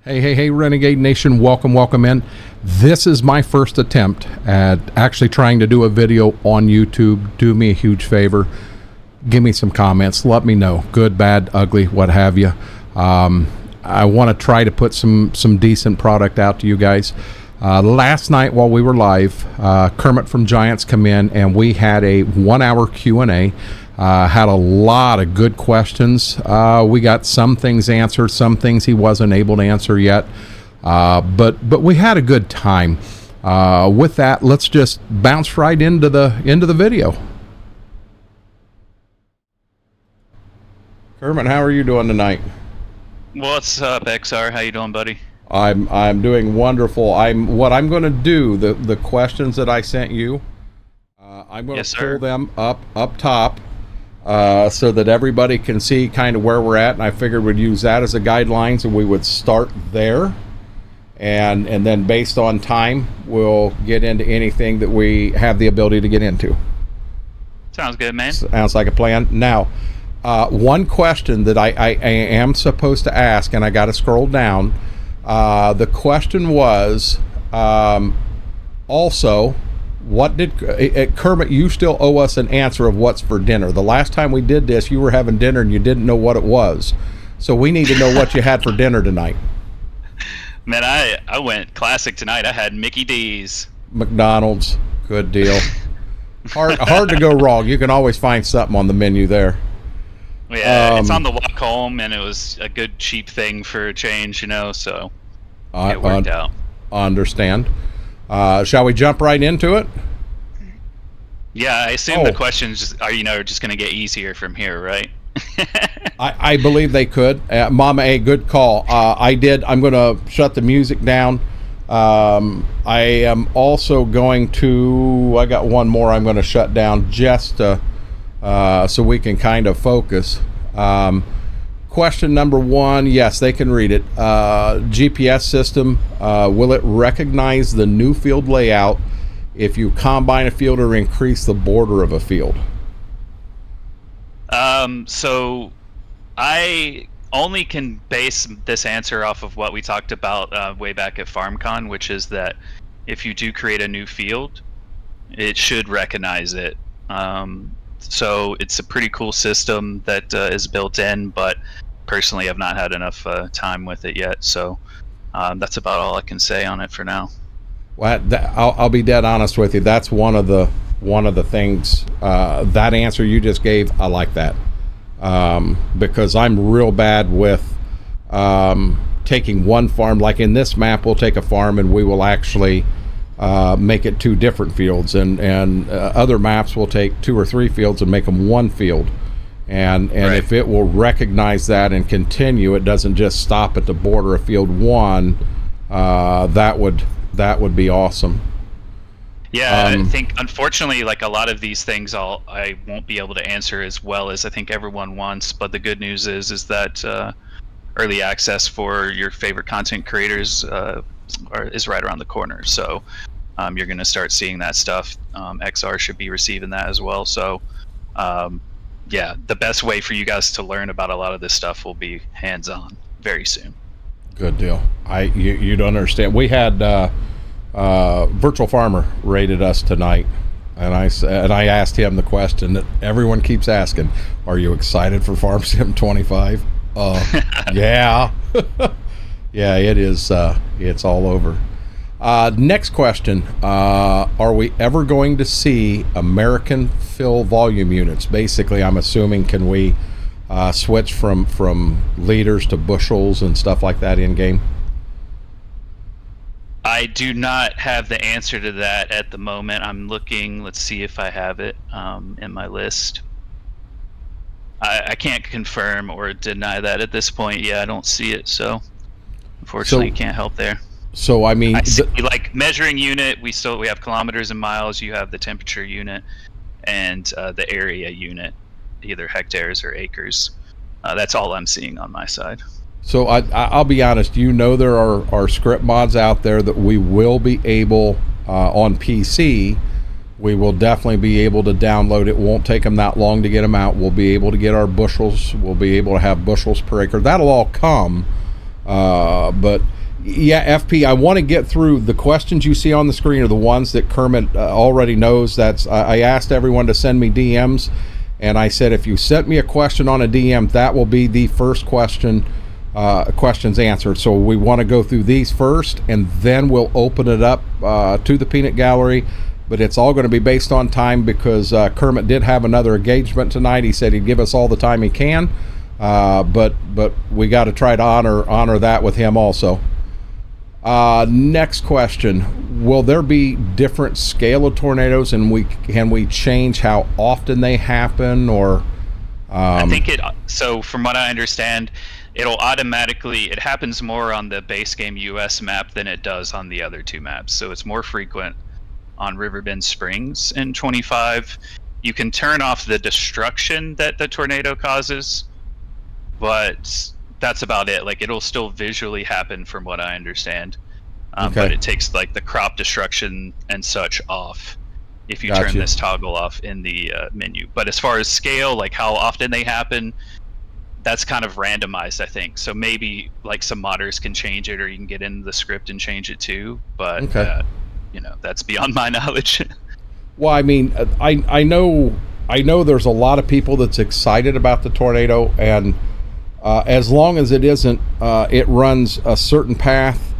Hey, Renegade Nation, welcome in. This is my first attempt at actually trying to do a video on YouTube. Do me a huge favor. Give me some comments. Let me know. Good, bad, ugly, what have you. I want to try to put some decent product out to you guys. Last night while we were live, Kermit from Giants come in and we had a 1-hour Q&A. Had a lot of good questions. We got some things answered, some things he wasn't able to answer yet. But we had a good time. With that, let's just bounce right into the video. Kermit, how are you doing tonight? What's up, XR? How you doing, buddy? I'm doing wonderful. What I'm going to do, the questions that I sent you, I'm going to pull them up top. So that everybody can see kind of where we're at, and I figured we'd use that as a guidelines, and we would start there, and then based on time we'll get into anything that we have the ability to get into. Sounds good, man. Sounds like a plan. Now, one question that I am supposed to ask, and I got to scroll down. The question was also, what did Kermit, you still owe us an answer of what's for dinner. The last time we did this, you were having dinner and you didn't know what it was. So we need to know what you had for dinner tonight. Man, I went classic tonight. I had Mickey D's. McDonald's. Good deal. Hard to go wrong. You can always find something on the menu there. Yeah, it's on the walk home, and it was a good cheap thing for a change, you know, so it worked out. I understand. Shall we jump right into it? Yeah, I assume the questions are just going to get easier from here, right? I believe they could. Mama A, good call. I'm going to shut the music down. I am also going to, I got one more I'm going to shut down just so we can kind of focus. Question number one, yes, they can read it. GPS system, will it recognize the new field layout if you combine a field or increase the border of a field? So I only can base this answer off of what we talked about way back at FarmCon, which is that if you do create a new field, it should recognize it. So it's a pretty cool system that is built in, but personally I've not had enough time with it yet, so that's about all I can say on it for now. Well, I'll be dead honest with you. That's one of the things, that answer you just gave, I like that, because I'm real bad with taking one farm. Like in this map, we'll take a farm and we will actually make it two different fields, and other maps will take 2 or 3 fields and make them one field, and right. If it will recognize that and continue, it doesn't just stop at the border of field 1, that would be awesome. Yeah, I think unfortunately, like a lot of these things I won't be able to answer as well as I think everyone wants, but the good news is that early access for your favorite content creators is right around the corner, so you're going to start seeing that stuff. XR should be receiving that as well, so yeah, the best way for you guys to learn about a lot of this stuff will be hands-on very soon. Good deal. You don't understand. We had Virtual Farmer rated us tonight, and I asked him the question that everyone keeps asking: are you excited for Farm Sim 25? Yeah. Yeah, it is. It's all over. Next question. Are we ever going to see American fill volume units? Basically, I'm assuming, can we switch from liters to bushels and stuff like that in game? I do not have the answer to that at the moment. I'm looking. Let's see if I have it in my list. I can't confirm or deny that at this point. Yeah, I don't see it, so unfortunately can't help there. So I mean, I see, like measuring unit, we have kilometers and miles. You have the temperature unit and the area unit, either hectares or acres. That's all I'm seeing on my side. So I'll be honest, there are script mods out there that we will be able on PC. We will definitely be able to download it. Won't take them that long to get them out. We'll be able to get our bushels. We'll be able to have bushels per acre. That'll all come. But yeah, FP, I want to get through the questions you see on the screen are the ones that Kermit already knows. I asked everyone to send me DMs, and I said if you sent me a question on a DM, that will be the first questions answered. So we want to go through these first, and then we'll open it up to the peanut gallery. But it's all going to be based on time because Kermit did have another engagement tonight. He said he'd give us all the time he can, but we got to try to honor that with him also. Next question: will there be different scale of tornadoes, and can we change how often they happen, or? I think so from what I understand, it'll automatically, it happens more on the base game US map than it does on the other two maps. So it's more frequent on Riverbend Springs in 25. You can turn off the destruction that the tornado causes, but that's about it. Like, it'll still visually happen from what I understand. Okay. But it takes like the crop destruction and such off if you Gotcha. turn this toggle off in the menu. But as far as scale, like how often they happen, that's kind of randomized, I think. So maybe like some modders can change it, or you can get into the script and change it too. But okay. That's beyond my knowledge. Well, I mean, I know there's a lot of people that's excited about the tornado, and as long as it isn't, it runs a certain path,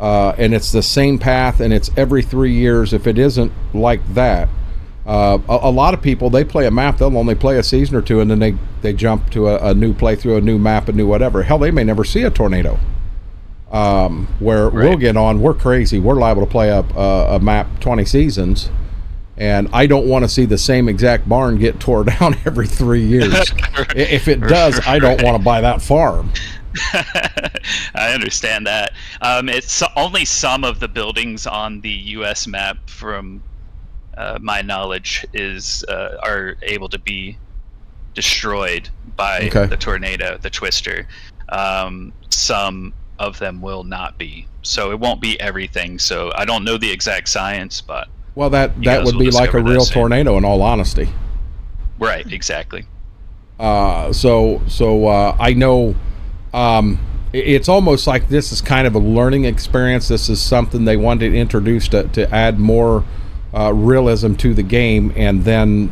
and it's the same path, and it's every 3 years. If it isn't like that, a lot of people, they play a map, they'll only play a season or two, and then they jump to a new playthrough, a new map, a new whatever. Hell, they may never see a tornado. Where right. We'll get on, we're crazy. We're liable to play up a map 20 seasons, and I don't want to see the same exact barn get tore down every 3 years. If it does, I don't want to buy that farm. I understand that. It's only some of the buildings on the U.S. map, from my knowledge, are able to be destroyed by the tornado, the twister. Some of them will not be, so it won't be everything. So I don't know the exact science, but that would be like a real tornado, in all honesty. Right, exactly. So I know. It's almost like this is kind of a learning experience. This is something they wanted to introduce to add more realism to the game, and then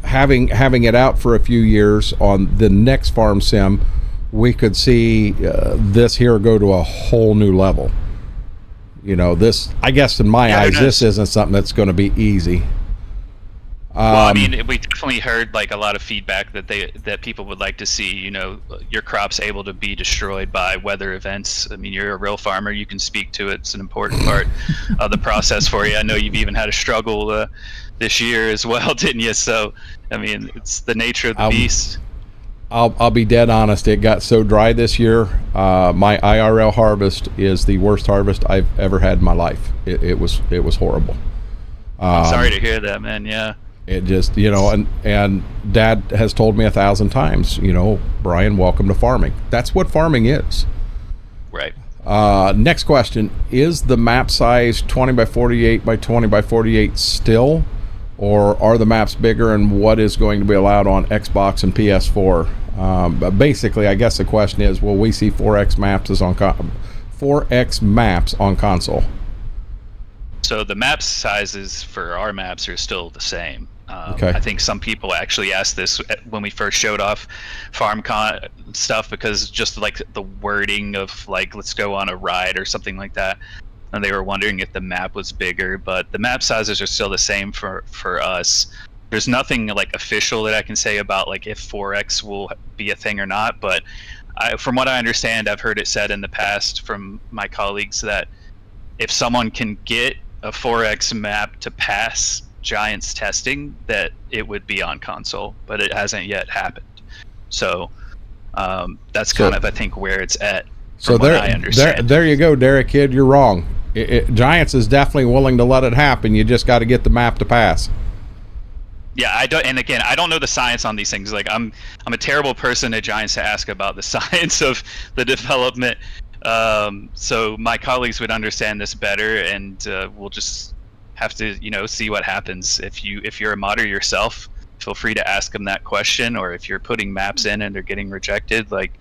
having it out for a few years on the next farm sim, we could see this here go to a whole new level. This, I guess, in my eyes, this isn't something that's going to be easy. Well, I mean, we definitely heard like a lot of feedback that people would like to see, your crops able to be destroyed by weather events. I mean, you're a real farmer, you can speak to it. It's an important part of the process for you. I know you've even had a struggle this year as well, didn't you? So, I mean, it's the nature of the beast. I'll be dead honest. It got so dry this year. My IRL harvest is the worst harvest I've ever had in my life. It was horrible. I'm sorry to hear that, man. Yeah. It just, and Dad has told me 1,000 times, Brian, welcome to farming. That's what farming is. Right. Next question: is the map size 20 by 48 by 20 by 48 still? Or are the maps bigger, and what is going to be allowed on Xbox and PS4? But basically, I guess the question is, will we see 4X maps on console? So the map sizes for our maps are still the same. Okay. I think some people actually asked this when we first showed off FarmCon stuff, because just like the wording of like, let's go on a ride or something like that. And they were wondering if the map was bigger, but the map sizes are still the same for us. There's nothing like official that I can say about like if 4X will be a thing or not, but from what I understand, I've heard it said in the past from my colleagues that if someone can get a 4X map to pass Giants testing, that it would be on console, but it hasn't yet happened. So that's kind of, I think, where it's at. So there you go, Derek Kid. You're wrong. Giants is definitely willing to let it happen. You just got to get the map to pass. Yeah, I don't. And again, I don't know the science on these things. Like, I'm a terrible person at Giants to ask about the science of the development. So my colleagues would understand this better, and we'll just have to, see what happens. If you're a modder yourself, feel free to ask them that question. Or if you're putting maps in and they're getting rejected, like,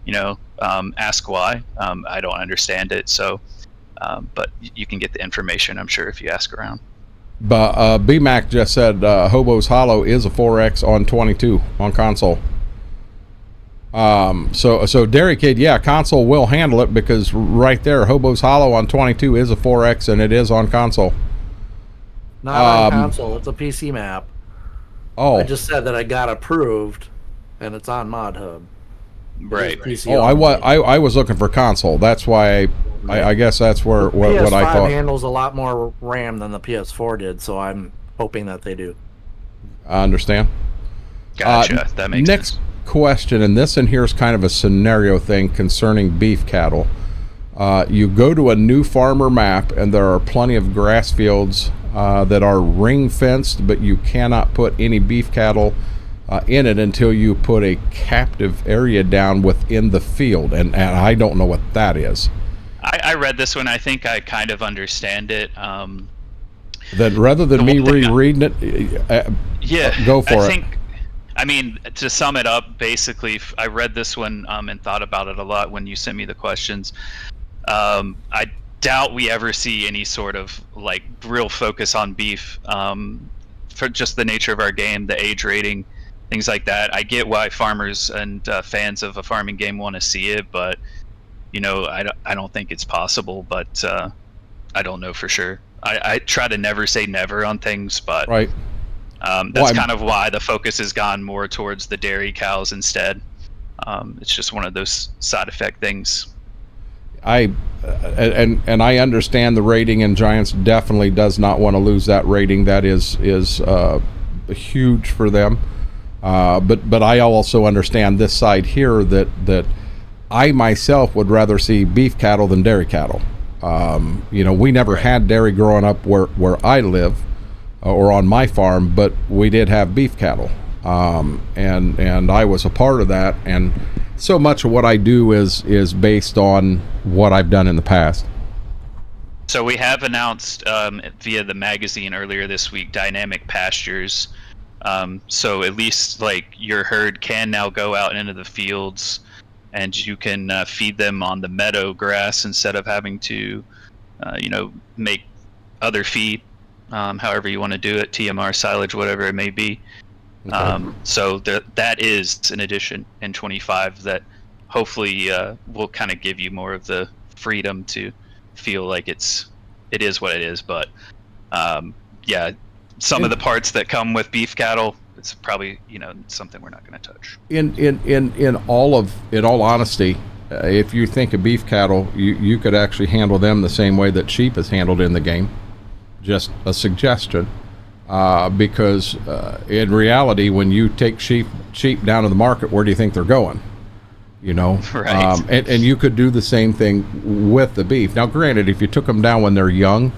ask why. I don't understand it. So, but you can get the information, I'm sure, if you ask around. But BMAC just said Hobo's Hollow is a 4X on 22 on console. So Dairy Kid, yeah, console will handle it, because right there, Hobo's Hollow on 22 is a 4X, and it is on console. Not on console. It's a PC map. Oh, I just said that I got approved, and it's on Mod Hub. Right. PC I was looking for console. That's why I guess that's where what I thought. PS5 handles a lot more RAM than the PS4 did, so I'm hoping that they do. I understand. Gotcha. That makes next sense. Question, and this in here is kind of a scenario thing concerning beef cattle. You go to a new farmer map, and there are plenty of grass fields that are ring fenced, but you cannot put any beef cattle in it until you put a captive area down within the field, and I don't know what that is. I read this one. I think I kind of understand it. That rather than me rereading it, go for it. I mean, to sum it up, basically, I read this one and thought about it a lot when you sent me the questions. I doubt we ever see any sort of like real focus on beef for just the nature of our game, the age rating, things like that. I get why farmers and fans of a farming game want to see it, but I don't think it's possible. But I don't know for sure. I try to never say never on things, but right. That's kind of why the focus has gone more towards the dairy cows instead. It's just one of those side effect things. I understand the rating, and Giants definitely does not want to lose that rating. That is huge for them. But I also understand this side here that I myself would rather see beef cattle than dairy cattle. We never had dairy growing up where I live. Or on my farm, but we did have beef cattle, and I was a part of that, and so much of what I do is based on what I've done in the past. So we have announced via the magazine earlier this week dynamic pastures, so at least like your herd can now go out into the fields, and you can feed them on the meadow grass instead of having to make other feed. However you want to do it, TMR, silage, whatever it may be. Okay. So that is an addition in 25 that hopefully will kind of give you more of the freedom to feel like it is what it is. But some of the parts that come with beef cattle, it's probably something we're not going to touch. In all honesty, if you think of beef cattle, you could actually handle them the same way that sheep is handled in the game. Just a suggestion, because in reality, when you take sheep down to the market, where do you think they're going? Right. And you could do the same thing with the beef. Now, granted, if you took them down when they're young,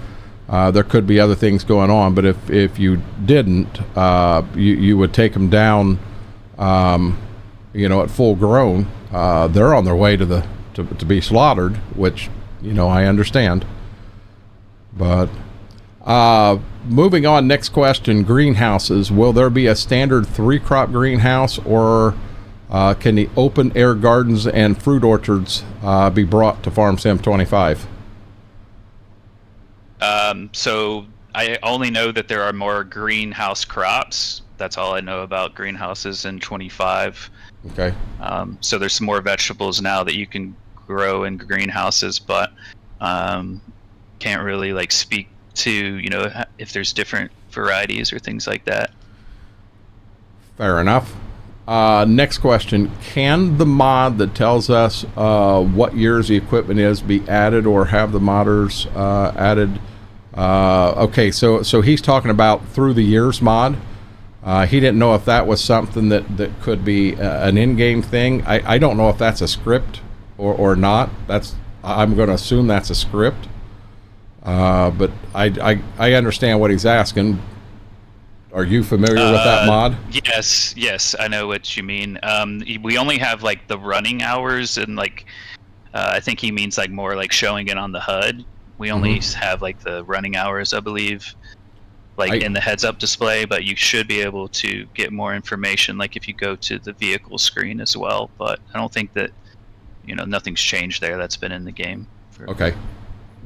there could be other things going on. But if you didn't, you would take them down, at full grown. They're on their way to be slaughtered, which I understand, but. Moving on, next question, greenhouses. Will there be a standard 3-crop greenhouse, or can the open air gardens and fruit orchards be brought to Farm Sim 25? So I only know that there are more greenhouse crops. That's all I know about greenhouses in 25. Okay. So there's some more vegetables now that you can grow in greenhouses, but can't really speak to if there's different varieties or things like that. Fair enough. Next question, can the mod that tells us what years the equipment is be added, or have the modders added? Okay, so he's talking about through the years mod. He didn't know if that was something that could be an in-game thing. I don't know if that's a script or not. I'm going to assume that's a script. But I understand what he's asking. Are you familiar with that mod? Yes, I know what you mean. We only have the running hours, and I think he means more showing it on the HUD. We only have the running hours, I believe, in the heads-up display. But you should be able to get more information, if you go to the vehicle screen as well. But I don't think that nothing's changed there. That's been in the game. Okay.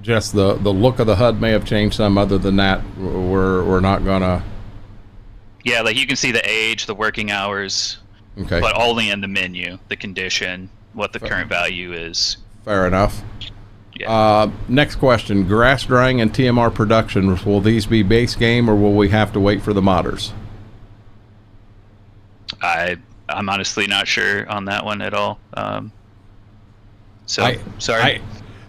Just the look of the HUD may have changed some. Other than that, we're not gonna. Yeah, like you can see the age, the working hours, okay, but only in the menu, the condition, what the current value is. Fair enough. Yeah. Next question: grass drying and TMR production. Will these be base game, or will we have to wait for the modders? I'm honestly not sure on that one at all. Sorry.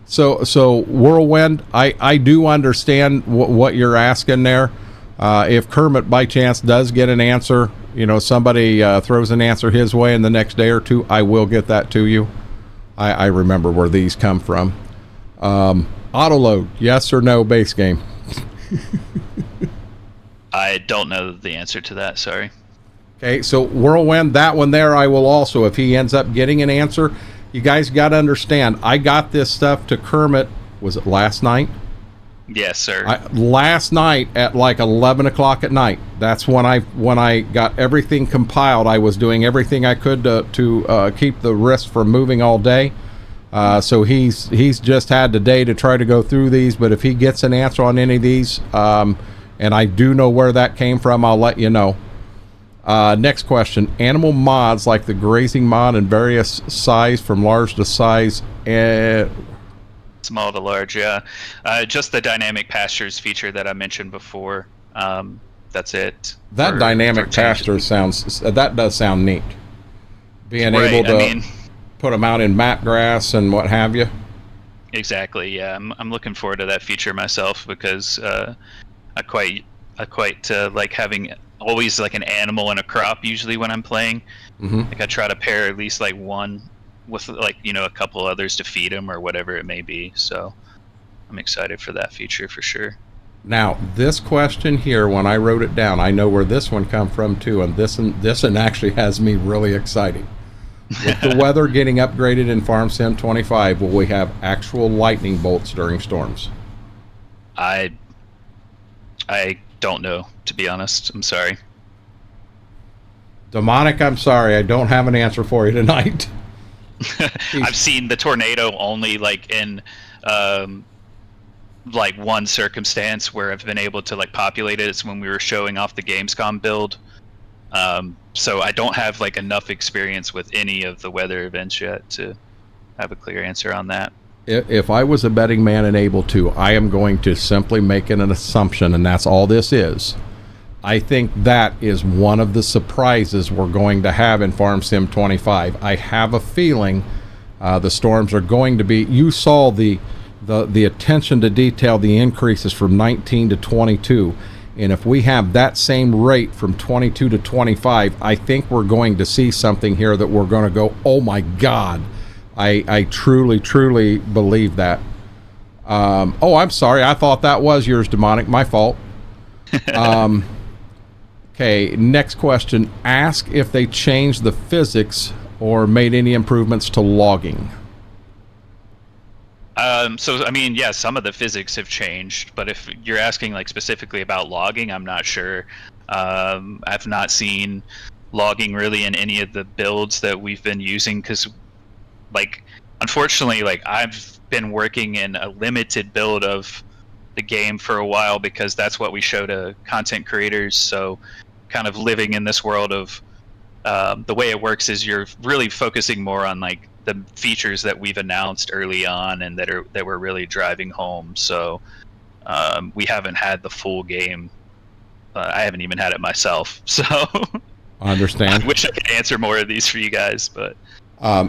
So Whirlwind, I do understand what you're asking there. If Kermit by chance does get an answer, somebody throws an answer his way in the next day or two, I will get that to you. I remember where these come from. Autoload, yes or no, base game? I don't know the answer to that, sorry. Okay, so Whirlwind, that one there, I will also, if he ends up getting an answer, you guys got to understand, I got this stuff to Kermit, was it last night? Yes, sir. Last night at like 11 o'clock at night. That's when I got everything compiled. I was doing everything I could to keep the risk from moving all day. So he's just had the day to try to go through these, but if he gets an answer on any of these, and I do know where that came from, I'll let you know. Next question: animal mods like the grazing mod and various size from large to size, small to large, yeah. Just the dynamic pastures feature that I mentioned before. That's it. That dynamic pasture that does sound neat. Being able to put them out in mat grass and what have you. Exactly. Yeah, I'm looking forward to that feature myself because I quite like having always like an animal and a crop usually when I'm playing. Mm-hmm. Like I try to pair at least like one with like a couple others to feed them or whatever it may be. So I'm excited for that feature for sure. Now this question here, when I wrote it down, I know where this one come from too, and this one actually has me really excited. With the weather getting upgraded in Farm Sim 25, will we have actual lightning bolts during storms? I don't know, to be honest. I'm sorry. Demonic, I'm sorry. I don't have an answer for you tonight. I've seen the tornado only like in like one circumstance where I've been able to like populate it. It's when we were showing off the Gamescom build. So I don't have like enough experience with any of the weather events yet to have a clear answer on that. If I was a betting man and able to, I am going to simply make an assumption, and that's all this is. I think that is one of the surprises we're going to have in Farm Sim 25. I have a feeling the storms are going to be. You saw the attention to detail, the increases from 19 to 22, and if we have that same rate from 22 to 25, I think we're going to see something here that we're going to go, oh my God. I truly believe that. Oh, I'm sorry. I thought that was yours, Demonic. My fault. Okay, next question. Ask if they changed the physics or made any improvements to logging. So, I mean, yeah, some of the physics have changed, but if you're asking like specifically about logging, I'm not sure. I've not seen logging really in any of the builds that we've been using because like unfortunately like I've been working in a limited build of the game for a while because that's what we show to content creators. So kind of living in this world of the way it works is you're really focusing more on like the features that we've announced early on and that we're really driving home. So we haven't had the full game. I haven't even had it myself, so I understand. I wish I could answer more of these for you guys, but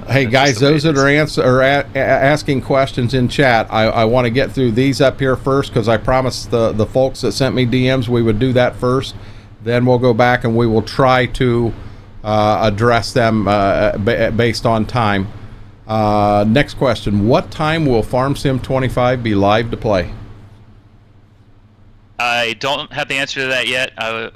hey guys, those that are asking questions in chat, I want to get through these up here first because I promised the folks that sent me DMs we would do that first. Then we'll go back and we will try to address them based on time. Next question: what time will Farm Sim 25 be live to play? I don't have the answer to that yet.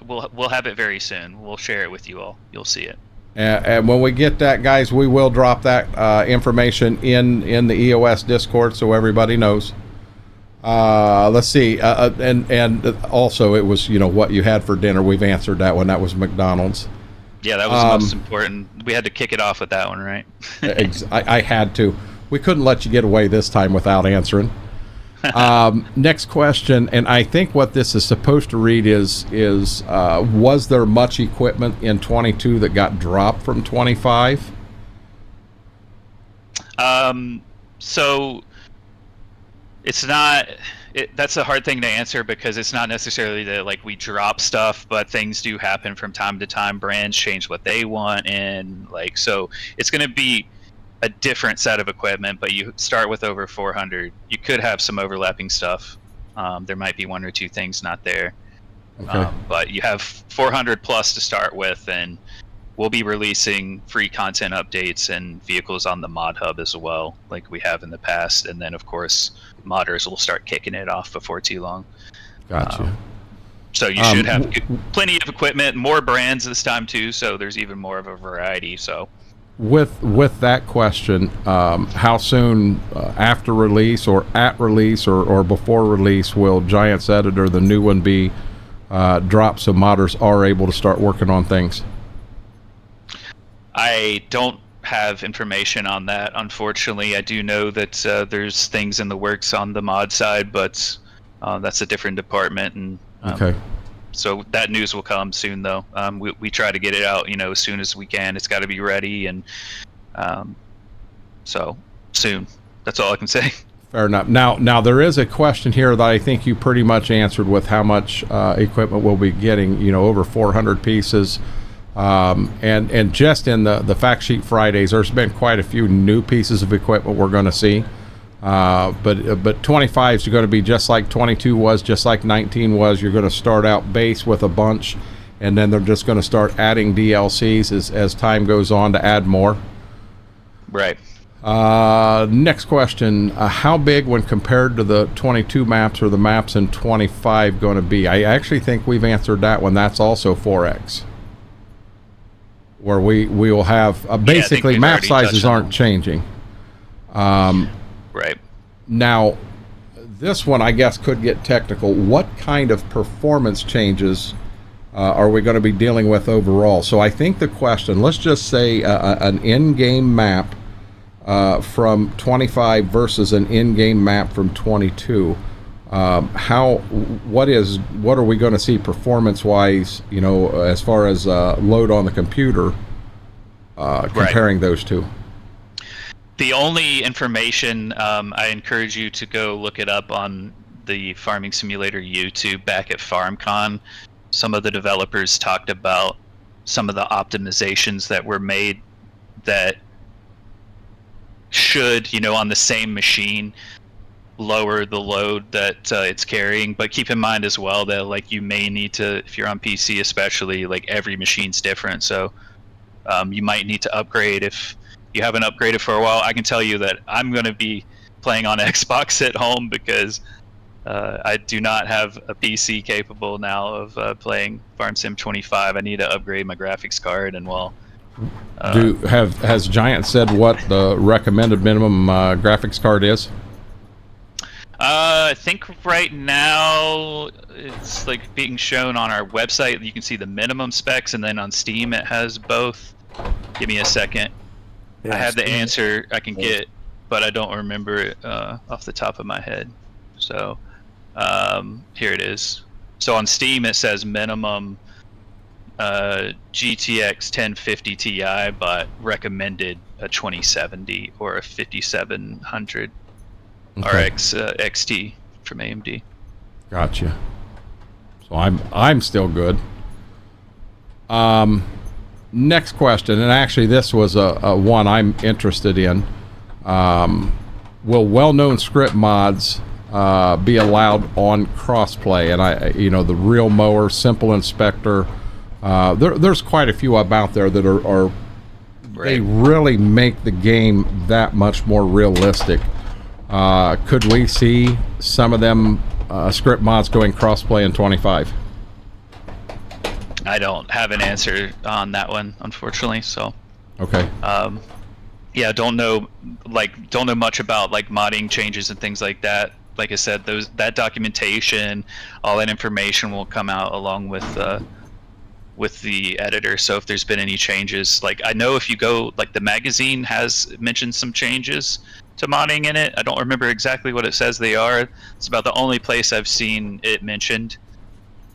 We'll have it very soon. We'll share it with you all. You'll see it. And when we get that, guys, we will drop that information in the EOS Discord so everybody knows. Let's see. And also, it was what you had for dinner. We've answered that one. That was McDonald's. Yeah, that was the most important. We had to kick it off with that one, right? I had to. We couldn't let you get away this time without answering. Next question, and I think what this is supposed to read is was there much equipment in 22 that got dropped from 25? So it's not. That's a hard thing to answer because it's not necessarily that like we drop stuff, but things do happen from time to time. Brands change what they want, and like so, it's going to be a different set of equipment. But you start with over 400. You could have some overlapping stuff. There might be one or two things not there, okay. But you have 400 plus to start with, and we'll be releasing free content updates and vehicles on the mod hub as well, like we have in the past. And then, of course, modders will start kicking it off before too long. Gotcha. So you should have plenty of equipment, more brands this time too. So there's even more of a variety. So with that question, how soon after release or at release or before release will Giants Editor, the new one, be dropped so modders are able to start working on things? I don't have information on that, unfortunately. I do know that there's things in the works on the mod side, but that's a different department. And okay. So that news will come soon, though. We try to get it out, as soon as we can. It's got to be ready, and so soon. That's all I can say. Fair enough. Now there is a question here that I think you pretty much answered with how much equipment we'll be getting. Over 400 pieces. And just in the Fact Sheet Fridays, there's been quite a few new pieces of equipment we're going to see. But 25 is going to be just like 22 was, just like 19 was. You're going to start out base with a bunch, and then they're just going to start adding DLCs as time goes on to add more. Right. Next question. How big, when compared to the 22 maps, or the maps in 25 going to be? I actually think we've answered that one. That's also 4X. Where we will have basically map sizes aren't changing. Right. Now, this one I guess could get technical. What kind of performance changes are we going to be dealing with overall? So I think the question, let's just say an in-game map from 25 versus an in-game map from 22. What are we going to see performance wise, as far as load on the computer, comparing those two? The only information, I encourage you to go look it up on the Farming Simulator YouTube back at FarmCon. Some of the developers talked about some of the optimizations that were made that should, on the same machine, lower the load that it's carrying. But keep in mind as well that like you may need to, if you're on PC especially, like every machine's different, so you might need to upgrade. If you haven't upgraded for a while, I can tell you that I'm going to be playing on Xbox at home because I do not have a PC capable now of playing Farm Sim 25. I need to upgrade my graphics card, and has Giant said what the recommended minimum graphics card is? I think right now it's like being shown on our website. You can see the minimum specs, and then on Steam it has both. Give me a second. Yeah, I have the answer I can get, but I don't remember it off the top of my head. So here it is. So on Steam it says minimum GTX 1050 Ti, but recommended a 2070 or a 5700. Okay. RX XT from AMD. Gotcha. So I'm still good. Next question, and actually this was a one I'm interested in. Will well-known script mods be allowed on crossplay? And the Real Mower, Simple Inspector, there's quite a few out there that are they really make the game that much more realistic. Could we see some of them script mods going crossplay in 25? I don't have an answer on that one, unfortunately. So, okay. Yeah, don't know much about like modding changes and things like that. Like I said, that documentation, all that information will come out along with with the editor. So if there's been any changes, like I know if you go, like the magazine has mentioned some changes to modding in it. I don't remember exactly what it says they are. It's about the only place I've seen it mentioned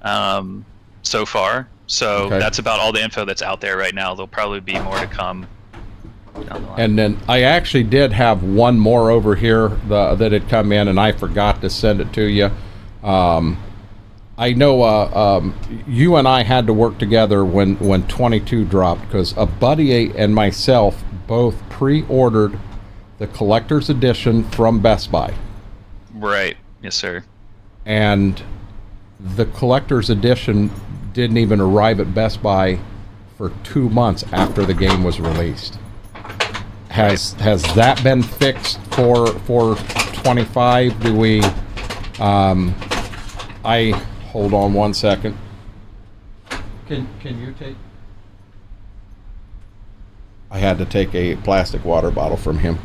so far. So that's about all the info that's out there right now. There'll probably be more to come down the line. And then I actually did have one more over here that had come in, and I forgot to send it to you. I know you and I had to work together when 22 dropped, because a buddy and myself both pre-ordered the collector's edition from Best Buy. Right. Yes, sir. And the collector's edition didn't even arrive at Best Buy for 2 months after the game was released. Has that been fixed for 25? Do we? Hold on one second. Can you take? I had to take a plastic water bottle from him.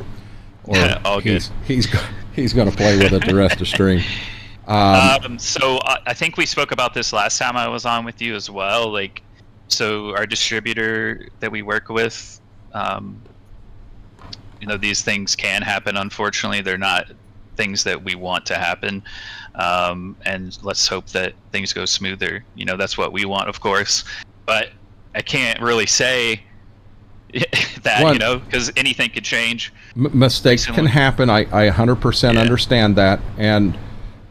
Or all good. He's going to play with it the rest of the stream. So I think we spoke about this last time I was on with you as well. Like, so our distributor that we work with, you know, these things can happen. Unfortunately, they're not things that we want to happen. And let's hope that things go smoother. You know, that's what we want, of course. But I can't really say that, you know, because anything could change. Mistakes can happen. I 100% understand that. And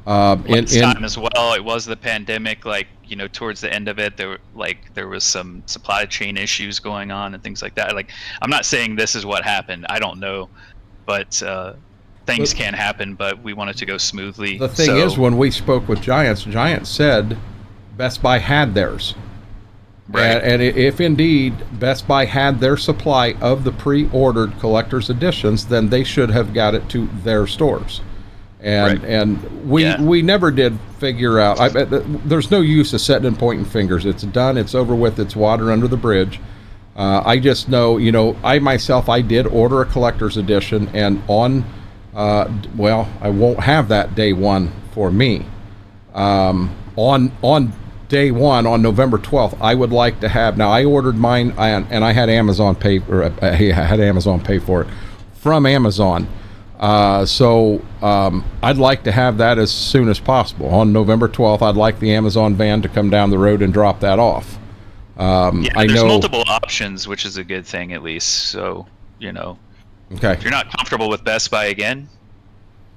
in time as well, it was the pandemic. Like, you know, towards the end of it, there was some supply chain issues going on and things like that. Like, I'm not saying this is what happened. I don't know, but things can happen. But we want it to go smoothly. The thing is, when we spoke with Giants said Best Buy had theirs. Right. And if indeed Best Buy had their supply of the pre-ordered collector's editions, then they should have got it to their stores. And we never did figure out. There's no use of setting and pointing fingers. It's done. It's over with. It's water under the bridge. I just know, you know, I did order a collector's edition, and on, well, I won't have that day one for me. On day one, on November 12th, I would like to have. Now, I ordered mine, and I had Amazon pay, or I had Amazon pay for it from Amazon. So I'd like to have that as soon as possible. On November 12th, I'd like the Amazon van to come down the road and drop that off. There's multiple options, which is a good thing, at least. So, you know, if you're not comfortable with Best Buy again,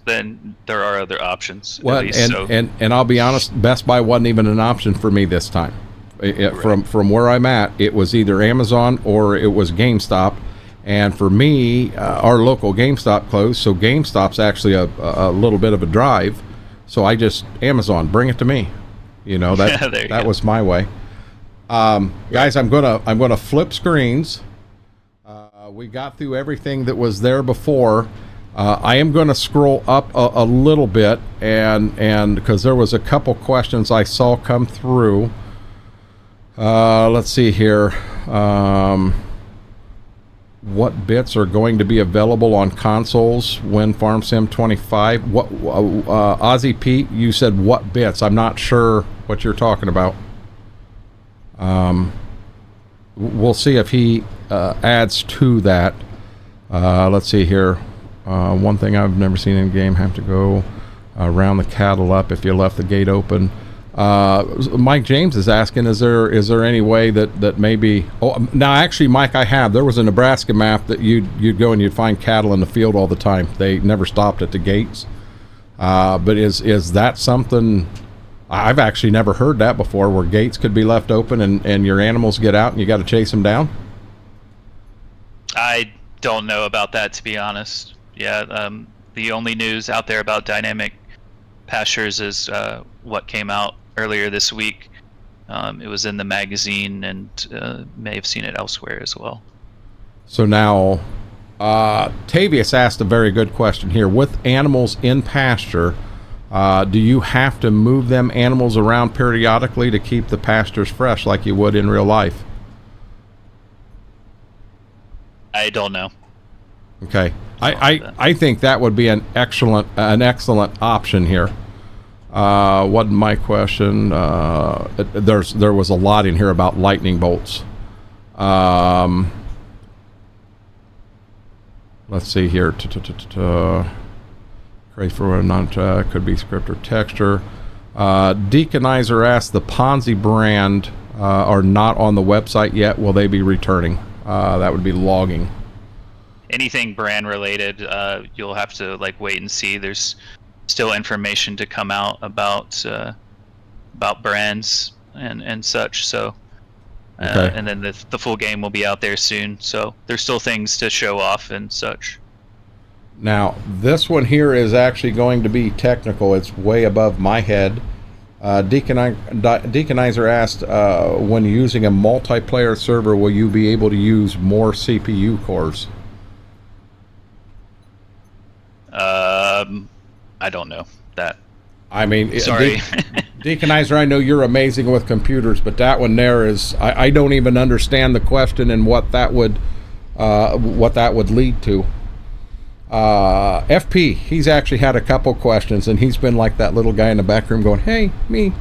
then there are other options. Well, and I'll be honest, Best Buy wasn't even an option for me this time. From where I'm at, it was either Amazon or it was GameStop. And for me, our local GameStop closed, so GameStop's actually a little bit of a drive. So I just, Amazon, bring it to me. You know, that was my way. Guys, I'm gonna flip screens. We got through everything that was there before. I am going to scroll up a little bit, and because there was a couple questions I saw come through. Let's see here. What bits are going to be available on consoles when Farm Sim 25? What Ozzy Pete, you said what bits? I'm not sure what you're talking about. We'll see if he adds to that. Let's see here. One thing I've never seen in game, have to go round the cattle up if you left the gate open. Mike James is asking, is there any way that maybe? Oh, now actually, Mike, I have. There was a Nebraska map that you'd go and you'd find cattle in the field all the time. They never stopped at the gates. But is that something? I've actually never heard that before, where gates could be left open and your animals get out and you got to chase them down. I don't know about that, to be honest. Yeah, the only news out there about dynamic pastures is what came out earlier this week. It was in the magazine, and may have seen it elsewhere as well. So now, Tavius asked a very good question here. With animals in pasture, do you have to move them animals around periodically to keep the pastures fresh like you would in real life? I don't know. Okay. I think that would be an excellent option here. Wasn't my question. There was a lot in here about lightning bolts. Let's see here. Crazy for not could be script or texture. Deaconizer asked, the Ponzi brand are not on the website yet. Will they be returning? That would be logging. Anything brand related, you'll have to like wait and see. There's still information to come out about brands and such. So, Okay. and then the full game will be out there soon. So there's still things to show off and such. Now, this one here is actually going to be technical. It's way above my head. Deaconizer asked, when using a multiplayer server, will you be able to use more CPU cores? I don't know that. I mean, Sorry. Deaconizer, I know you're amazing with computers, but that one there is, I don't even understand the question and what that would lead to. FP, he's actually had a couple questions, and he's been like that little guy in the back room going, hey, me.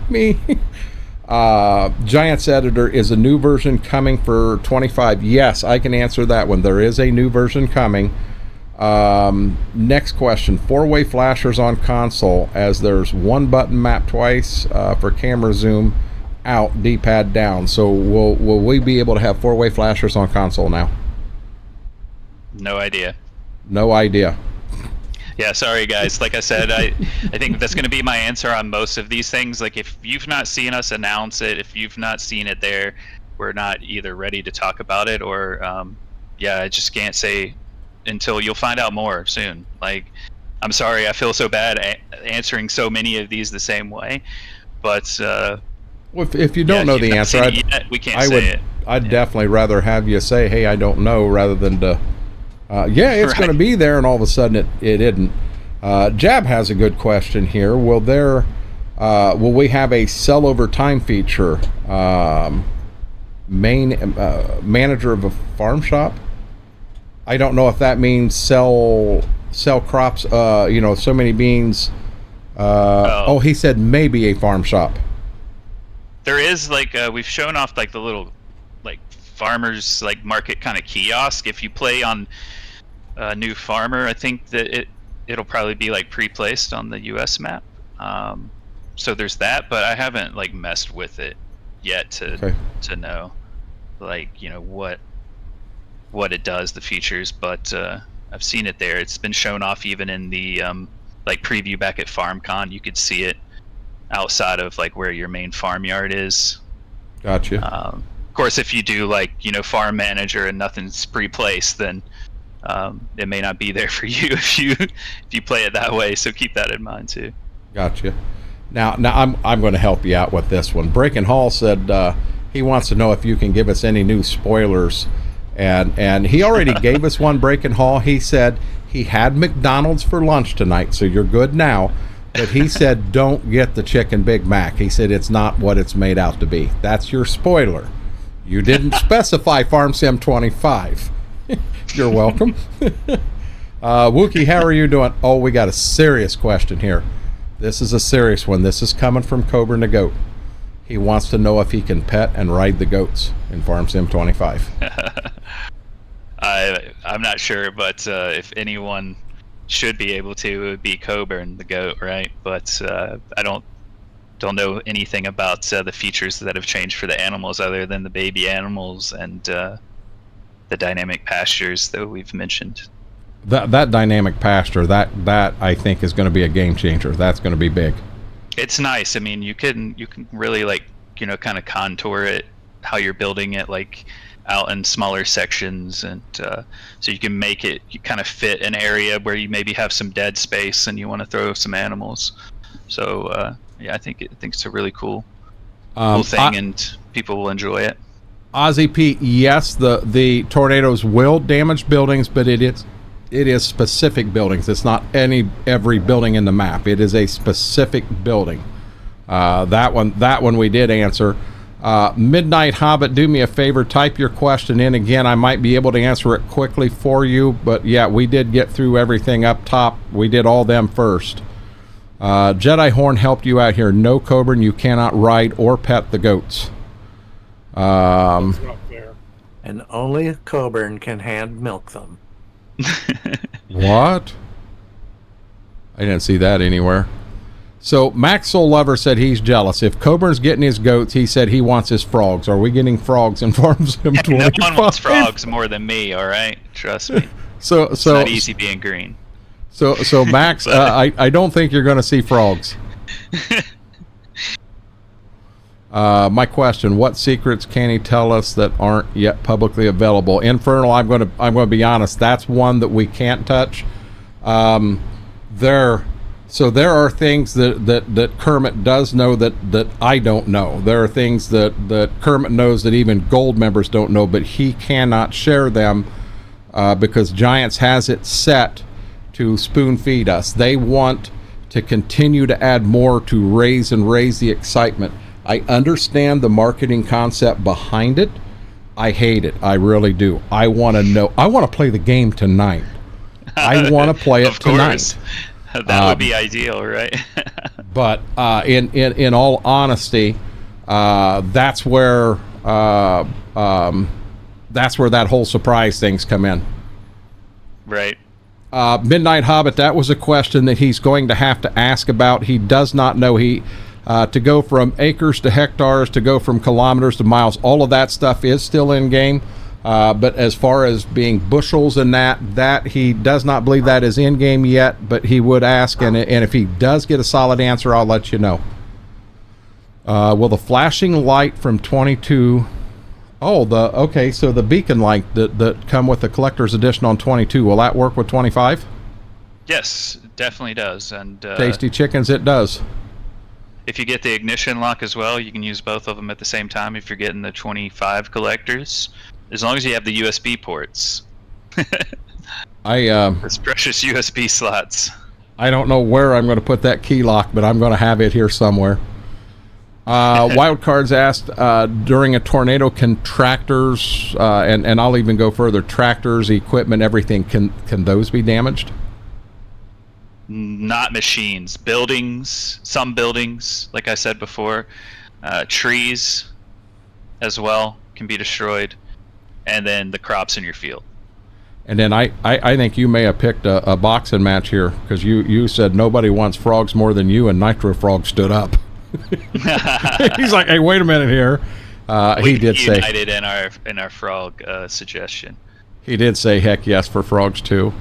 Giants Editor, is a new version coming for 25? Yes, I can answer that one. There is a new version coming. Next question, 4-way flashers on console, as there's one button map twice for camera zoom out, D-pad down. So will we be able to have 4-way flashers on console now? No idea. No idea. Yeah, sorry guys. Like I said, I think that's going to be my answer on most of these things. Like if you've not seen us announce it, if you've not seen it there, we're not either ready to talk about it or yeah, I just can't say until you'll find out more soon. Like, I'm sorry, I feel so bad answering so many of these the same way, but well, if you don't know the answer, I'd definitely rather have you say, hey, I don't know, rather than to yeah, it's going to be there, and all of a sudden it isn't. Jab has a good question here. Will we have a sell over time feature? Manager of a farm shop? I don't know if that means sell crops, so many beans. Oh, he said maybe a farm shop. There is like we've shown off like the little like farmers like market kind of kiosk. If you play on New Farmer, I think that it'll probably be like pre-placed on the US map. So there's that, but I haven't like messed with it yet to know like what it does, the features, but I've seen it there. It's been shown off even in the like preview back at FarmCon. You could see it outside of like where your main farmyard is. Gotcha. Of course, if you do like farm manager and nothing's pre-placed, then it may not be there for you if you play it that way. So keep that in mind too. Gotcha. Now I'm going to help you out with this one. Breaking Hall said he wants to know if you can give us any new spoilers, and he already gave us one. Breaking Hall, he said he had McDonald's for lunch tonight, so you're good now. But he said don't get the chicken Big Mac. He said it's not what it's made out to be. That's your spoiler. You didn't specify Farm Sim 25. You're welcome. Wookie, how are you doing? Oh, we got a serious question here. This is a serious one. This is coming from Cobra and the Goat. He wants to know if he can pet and ride the goats in Farm Sim 25. I'm not sure, but if anyone should be able to, it would be Cobra and the Goat, right? But I don't know anything about the features that have changed for the animals other than the baby animals and the dynamic pastures that we've mentioned. That dynamic pasture, that I think is going to be a game changer. That's going to be big. It's nice. I mean, you can really like kind of contour it how you're building it, like out in smaller sections, and so you can make it kind of fit an area where you maybe have some dead space and you want to throw some animals. So yeah, I think it's a really cool thing, and people will enjoy it. Ozzy P, yes, the tornadoes will damage buildings, but it is specific buildings. It's not every building in the map. It is a specific building. That one we did answer. Midnight Hobbit, do me a favor, type your question in again. I might be able to answer it quickly for you, but yeah, we did get through everything up top. We did all them first. Jedi Horn helped you out here. No, Coburn, you cannot ride or pet the goats. That's not fair. And only Coburn can hand milk them. What? I didn't see that anywhere. So Max Soul Lover said he's jealous. If Coburn's getting his goats, he said he wants his frogs. Are we getting frogs in Farm Sim 25? No one wants frogs more than me, all right? Trust me. It's not easy being green. So Max, I don't think you're going to see frogs. My question: what secrets can he tell us that aren't yet publicly available? Infernal, I'm going to be honest. That's one that we can't touch. There are things that Kermit does know that I don't know. There are things that Kermit knows that even Gold members don't know, but he cannot share them because Giants has it set to spoon feed us. They want to continue to add more to raise the excitement. I understand the marketing concept behind it. I hate it. I really do. I want to know. I want to play the game tonight. I want to play it tonight. That would be ideal, right? But in all honesty, that's where that whole surprise things come in. Right. Midnight Hobbit, that was a question that he's going to have to ask about. He does not know. To go from acres to hectares, to go from kilometers to miles, all of that stuff is still in game. But as far as being bushels and that he does not believe that is in game yet, but he would ask, and if he does get a solid answer, I'll let you know. Will the flashing light from 22... Oh, so the beacon light that come with the collector's edition on 22, will that work with 25? Yes, it definitely does. And Tasty Chickens, it does. If you get the ignition lock as well, you can use both of them at the same time if you're getting the 25 collectors, as long as you have the USB ports. Those precious USB slots. I don't know where I'm going to put that key lock, but I'm going to have it here somewhere. Wildcards asked, during a tornado, can tractors, and I'll even go further, tractors, equipment, everything, can those be damaged? Not machines. Buildings, some buildings, like I said before, trees as well can be destroyed, and then the crops in your field. And then I think you may have picked a boxing match here, because you said nobody wants frogs more than you, and Nitro Frog stood up. He's like, hey, wait a minute here. He did say united in our frog suggestion. He did say heck yes for frogs too.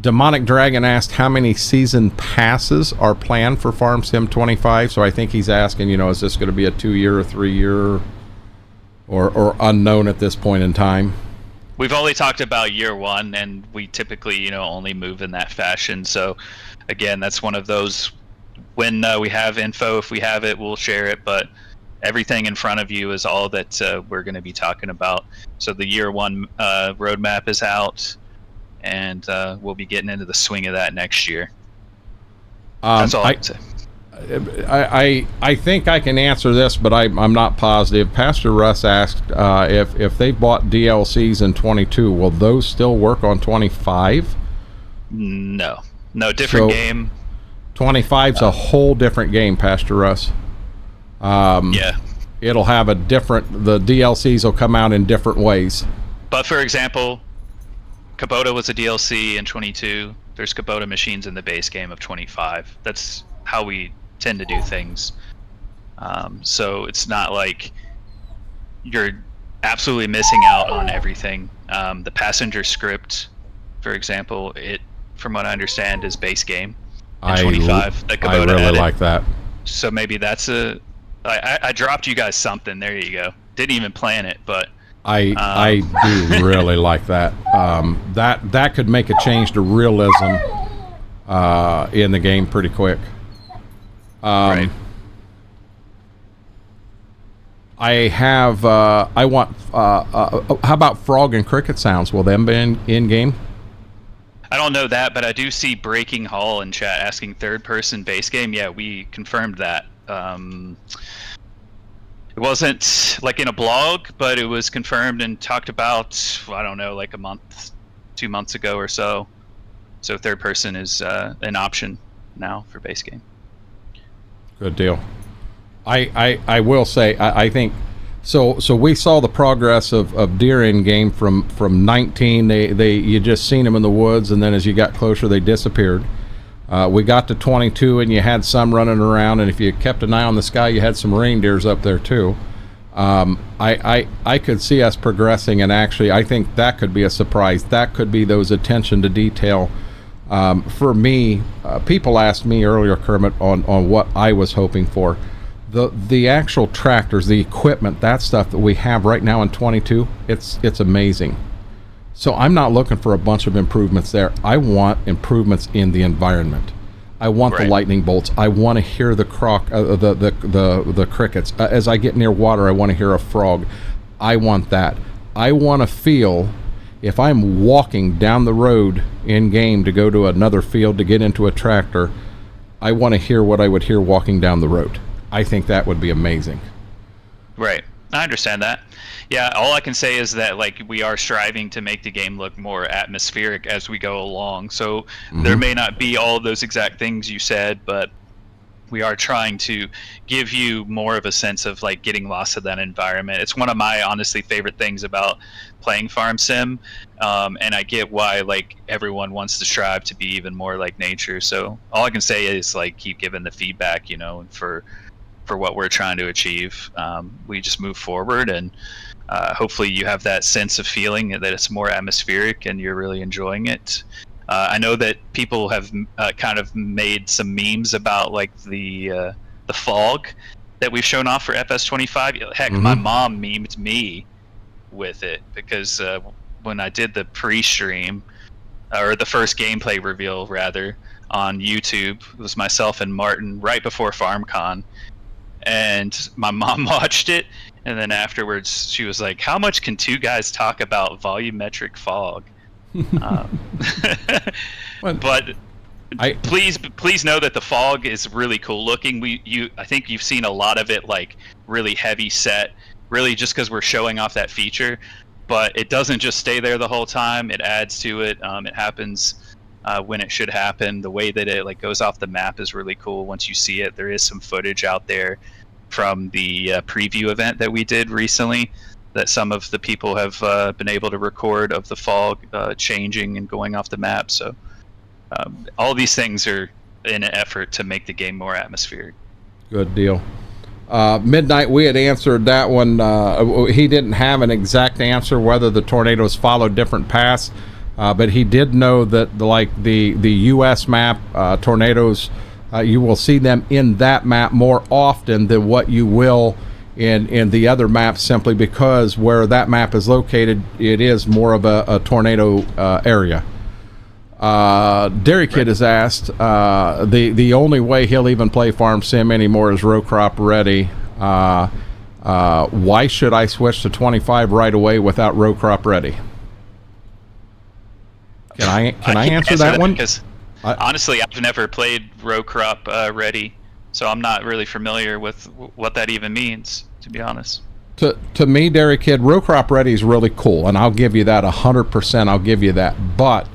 Demonic Dragon asked how many season passes are planned for Farm Sim 25. So I think he's asking, is this going to be a 2-year or 3-year or unknown at this point in time? We've only talked about year one, and we typically, only move in that fashion. So again, that's one of those. When we have info, if we have it, we'll share it. But everything in front of you is all that we're going to be talking about. So the year one roadmap is out, and we'll be getting into the swing of that next year. That's all I can say. I think I can answer this, but I'm not positive. Pastor Russ asked if they bought DLCs in 22, will those still work on 25? No, different game. 25's a whole different game, Pastor Russ. Yeah. It'll have the DLCs will come out in different ways. But for example, Kubota was a DLC in 22. There's Kubota machines in the base game of 25. That's how we tend to do things. So it's not like you're absolutely missing out on everything. The passenger script, for example, from what I understand, is base game. 25 that Kubota I really added. like that. So maybe that's I dropped you guys something. There you go. Didn't even plan it, but I do really like that. That could make a change to realism in the game pretty quick. Right. I want how about frog and cricket sounds? Will them be in game? I don't know that, but I do see Breaking Hall in chat asking third-person base game. Yeah, we confirmed that. It wasn't like in a blog, but it was confirmed and talked about, I don't know, like a month, 2 months ago or so. So third person is an option now for base game. Good deal. I will say I think so we saw the progress of deer in game from 19. They you just seen them in the woods, and then as you got closer they disappeared. We got to 22 and you had some running around, and if you kept an eye on the sky you had some reindeers up there too. I could see us progressing, and actually I think that could be a surprise. That could be those attention to detail. For me, people asked me earlier, Kermit, on what I was hoping for. The actual tractors, the equipment, that stuff that we have right now in 22, it's amazing. So I'm not looking for a bunch of improvements there. I want improvements in the environment. I want the lightning bolts. I want to hear the the crickets. As I get near water, I want to hear a frog. I want that. I want to feel, if I'm walking down the road in game to go to another field to get into a tractor, I want to hear what I would hear walking down the road. I think that would be amazing. Right. I understand that. Yeah, all I can say is that like we are striving to make the game look more atmospheric as we go along. So there may not be all of those exact things you said, but we are trying to give you more of a sense of like getting lost in that environment. It's one of my honestly favorite things about playing Farm Sim, and I get why like everyone wants to strive to be even more like nature. So all I can say is like keep giving the feedback, you know, for what we're trying to achieve. We just move forward, and hopefully you have that sense of feeling that it's more atmospheric and you're really enjoying it. I know that people have kind of made some memes about like the fog that we've shown off for FS25. Heck, my mom memed me with it because when I did the pre-stream, or the first gameplay reveal rather, on YouTube, it was myself and Martin right before FarmCon, and my mom watched it, and then afterwards she was like, how much can two guys talk about volumetric fog? But please know that the fog is really cool looking. I think you've seen a lot of it like really heavy set, really just because we're showing off that feature, but it doesn't just stay there the whole time. It adds to it. It happens when it should happen. The way that it like goes off the map is really cool. Once you see it, there is some footage out there from the preview event that we did recently that some of the people have been able to record of the fog changing and going off the map. So all these things are in an effort to make the game more atmospheric. Good deal. Midnight, we had answered that one. He didn't have an exact answer whether the tornadoes followed different paths, but he did know that the U.S. map tornadoes, you will see them in that map more often than what you will in the other maps, simply because where that map is located, it is more of a tornado area. Dairy Kid has asked, the only way he'll even play Farm Sim anymore is row crop ready. Why should I switch to 25 right away without row crop ready? Can I answer that one? Because honestly, I've never played row crop ready, so I'm not really familiar with what that even means, to be honest. To me, Dairy Kid, row crop ready is really cool, and I'll give you that 100%. I'll give you that, but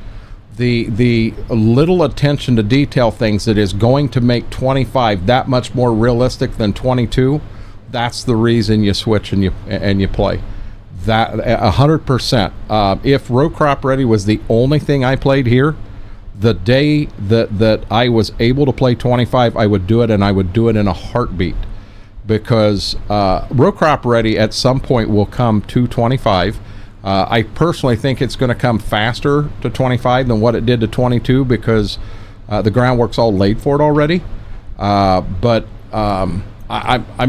the little attention to detail things that is going to make 25 that much more realistic than 22, that's the reason you switch and you play. That 100%. If row crop ready was the only thing I played here, the day that I was able to play 25, I would do it, and I would do it in a heartbeat, because row crop ready at some point will come to 25. I personally think it's going to come faster to 25 than what it did to 22, because the groundwork's all laid for it already. But I'm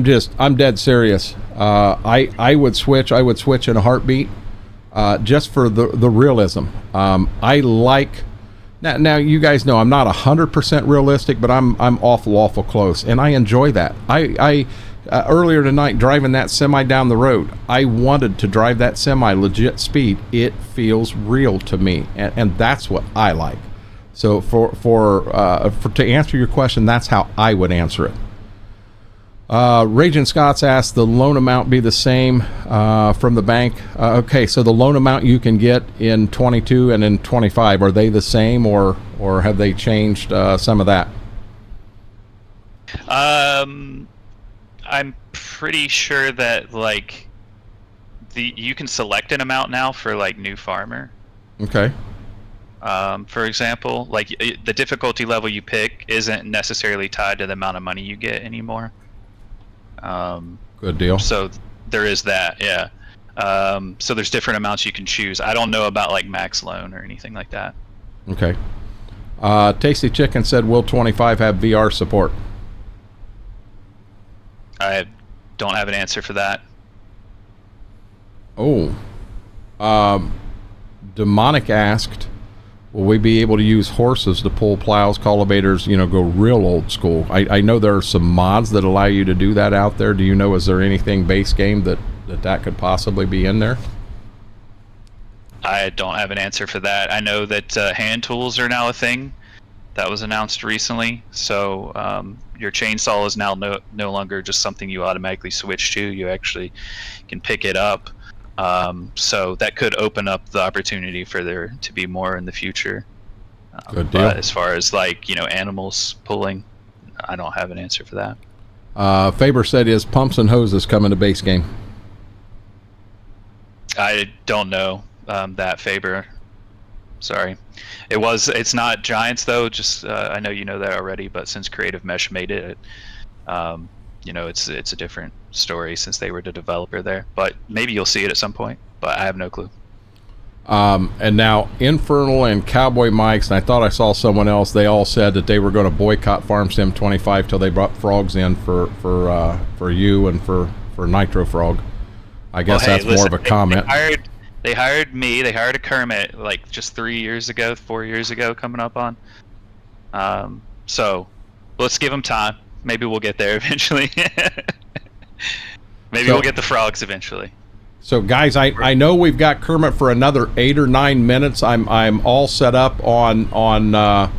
dead serious. I would switch in a heartbeat, just for the realism. I like now you guys know I'm not 100% realistic, but I'm awful close, and I enjoy that. I earlier tonight, driving that semi down the road, I wanted to drive that semi legit speed. It feels real to me, and that's what I like. So to answer your question, that's how I would answer it. Raging Scots asked, the loan amount be the same from the bank? Okay, so the loan amount you can get in 22 and in 25, are they the same, or have they changed some of that? I'm pretty sure that like you can select an amount now for like new farmer. Okay. For example, like the difficulty level you pick isn't necessarily tied to the amount of money you get anymore. Good deal. So there is that, yeah. So there's different amounts you can choose. I don't know about like max loan or anything like that. Okay. Tasty Chicken said, will 25 have VR support? I don't have an answer for that. Oh. Demonic asked, will we be able to use horses to pull plows, cultivators, you know, go real old school? I know there are some mods that allow you to do that out there. Do you know, is there anything base game that could possibly be in there? I don't have an answer for that. I know that hand tools are now a thing. That was announced recently. So your chainsaw is now no longer just something you automatically switch to. You actually can pick it up. So that could open up the opportunity for there to be more in the future. Good deal. But as far as like, you know, animals pulling, I don't have an answer for that. Faber said, is pumps and hoses coming to base game? I don't know that, Faber. Sorry. It's not Giants though. Just I know you know that already, but since Creative Mesh made it, you know, it's a different story since they were the developer there. But maybe you'll see it at some point. But I have no clue. And now Infernal and Cowboy Mike's, and I thought I saw someone else. They all said that they were going to boycott Farm Sim 25 till they brought frogs in for you and for Nitro Frog. I guess that's more of a comment. They hired me. They hired a Kermit like just 4 years ago, coming up on. So let's give them time. Maybe we'll get there eventually. Maybe we'll get the frogs eventually. So guys, I know we've got Kermit for another 8 or 9 minutes. I'm all set up on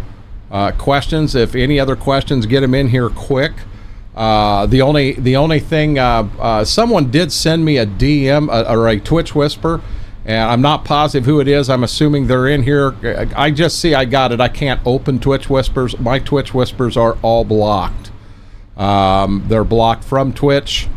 questions. If any other questions, get them in here quick. The only thing, someone did send me a DM or a Twitch Whisper, and I'm not positive who it is. I'm assuming they're in here. I just see I got it. I can't open Twitch Whispers. My Twitch Whispers are all blocked. They're blocked from Twitch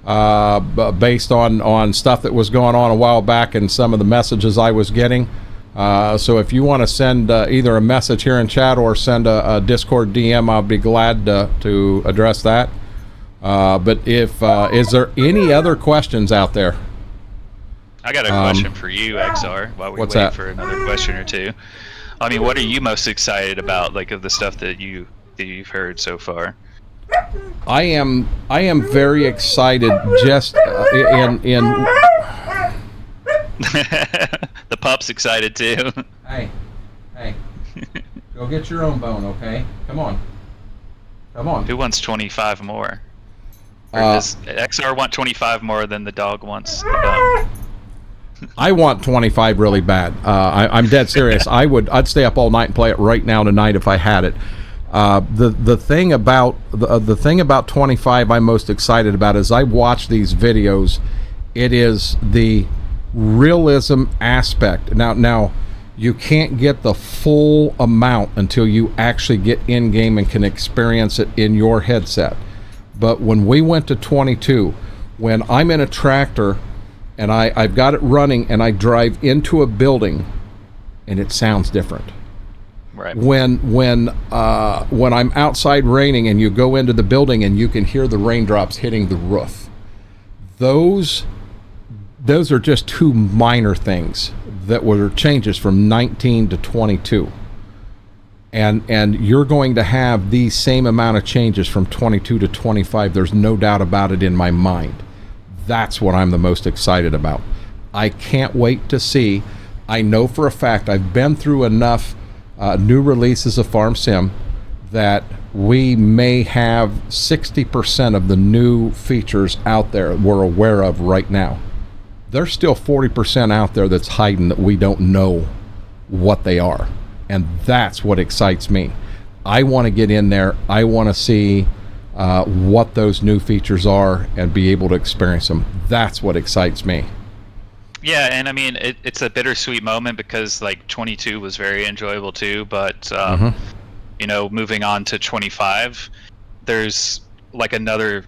based on stuff that was going on a while back and some of the messages I was getting. So if you want to send either a message here in chat or send a Discord DM, I'll be glad to address that. But if is there any other questions out there? I got a question for you, XR, while we wait for another question or two. I mean, what are you most excited about, like, of the stuff that you've heard so far? I am very excited. Just in the pup's excited too. Hey, go get your own bone, okay? Come on. Who wants 25 more? Or does XR want 25 more than the dog wants? I want 25 really bad. I'm dead serious. I'd stay up all night and play it right now tonight if I had it. The thing about 25 I'm most excited about is I watch these videos. It is the realism aspect. Now you can't get the full amount until you actually get in game and can experience it in your headset. But when we went to 22, when I'm in a tractor and I've got it running and I drive into a building and it sounds different. Right. When I'm outside raining and you go into the building and you can hear the raindrops hitting the roof. Those are just two minor things that were changes from 19 to 22. And you're going to have the same amount of changes from 22 to 25. There's no doubt about it in my mind. That's what I'm the most excited about. I can't wait to see. I know for a fact I've been through enough new releases of Farm Sim that we may have 60% of the new features out there we're aware of right now. There's still 40% out there that's hiding that we don't know what they are. And that's what excites me. I want to get in there. I want to see what those new features are and be able to experience them. That's what excites me. Yeah, and I mean, it's a bittersweet moment because, like, 22 was very enjoyable too, but, you know, moving on to 25, there's like another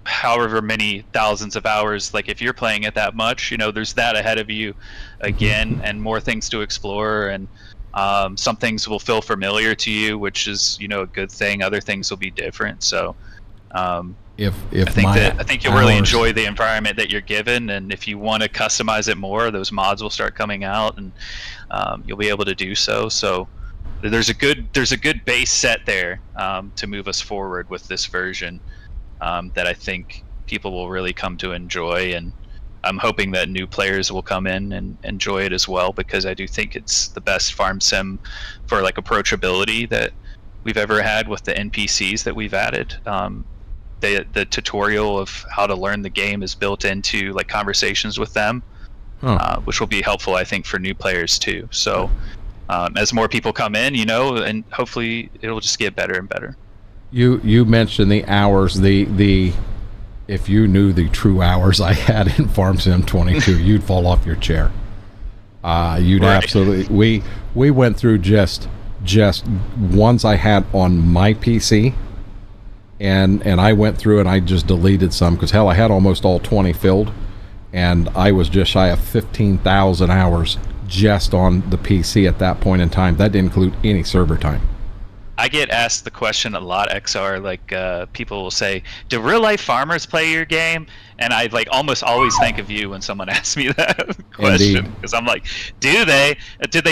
however many thousands of hours, like if you're playing it that much, you know, there's that ahead of you again, and more things to explore, and some things will feel familiar to you, which is, you know, a good thing. Other things will be different. So if I think you'll really enjoy the environment that you're given, and if you want to customize it more, those mods will start coming out, and you'll be able to do so. So there's a good base set there to move us forward with this version that I think people will really come to enjoy, and I'm hoping that new players will come in and enjoy it as well, because I do think it's the best farm sim for like approachability that we've ever had with the NPCs that we've added. The tutorial of how to learn the game is built into like conversations with them, which will be helpful, I think, for new players too. So as more people come in, you know, and hopefully it'll just get better and better. You mentioned the hours, if you knew the true hours I had in Farm Sim 22, you'd fall off your chair. You'd right. Absolutely. We went through just ones I had on my PC, and I went through and I just deleted some, because hell, I had almost all 20 filled, and I was just shy of 15,000 hours just on the PC at that point in time. That didn't include any server time. I get asked the question a lot, XR, like people will say, do real life farmers play your game? And I like almost always think of you when someone asks me that question, because I'm like, do they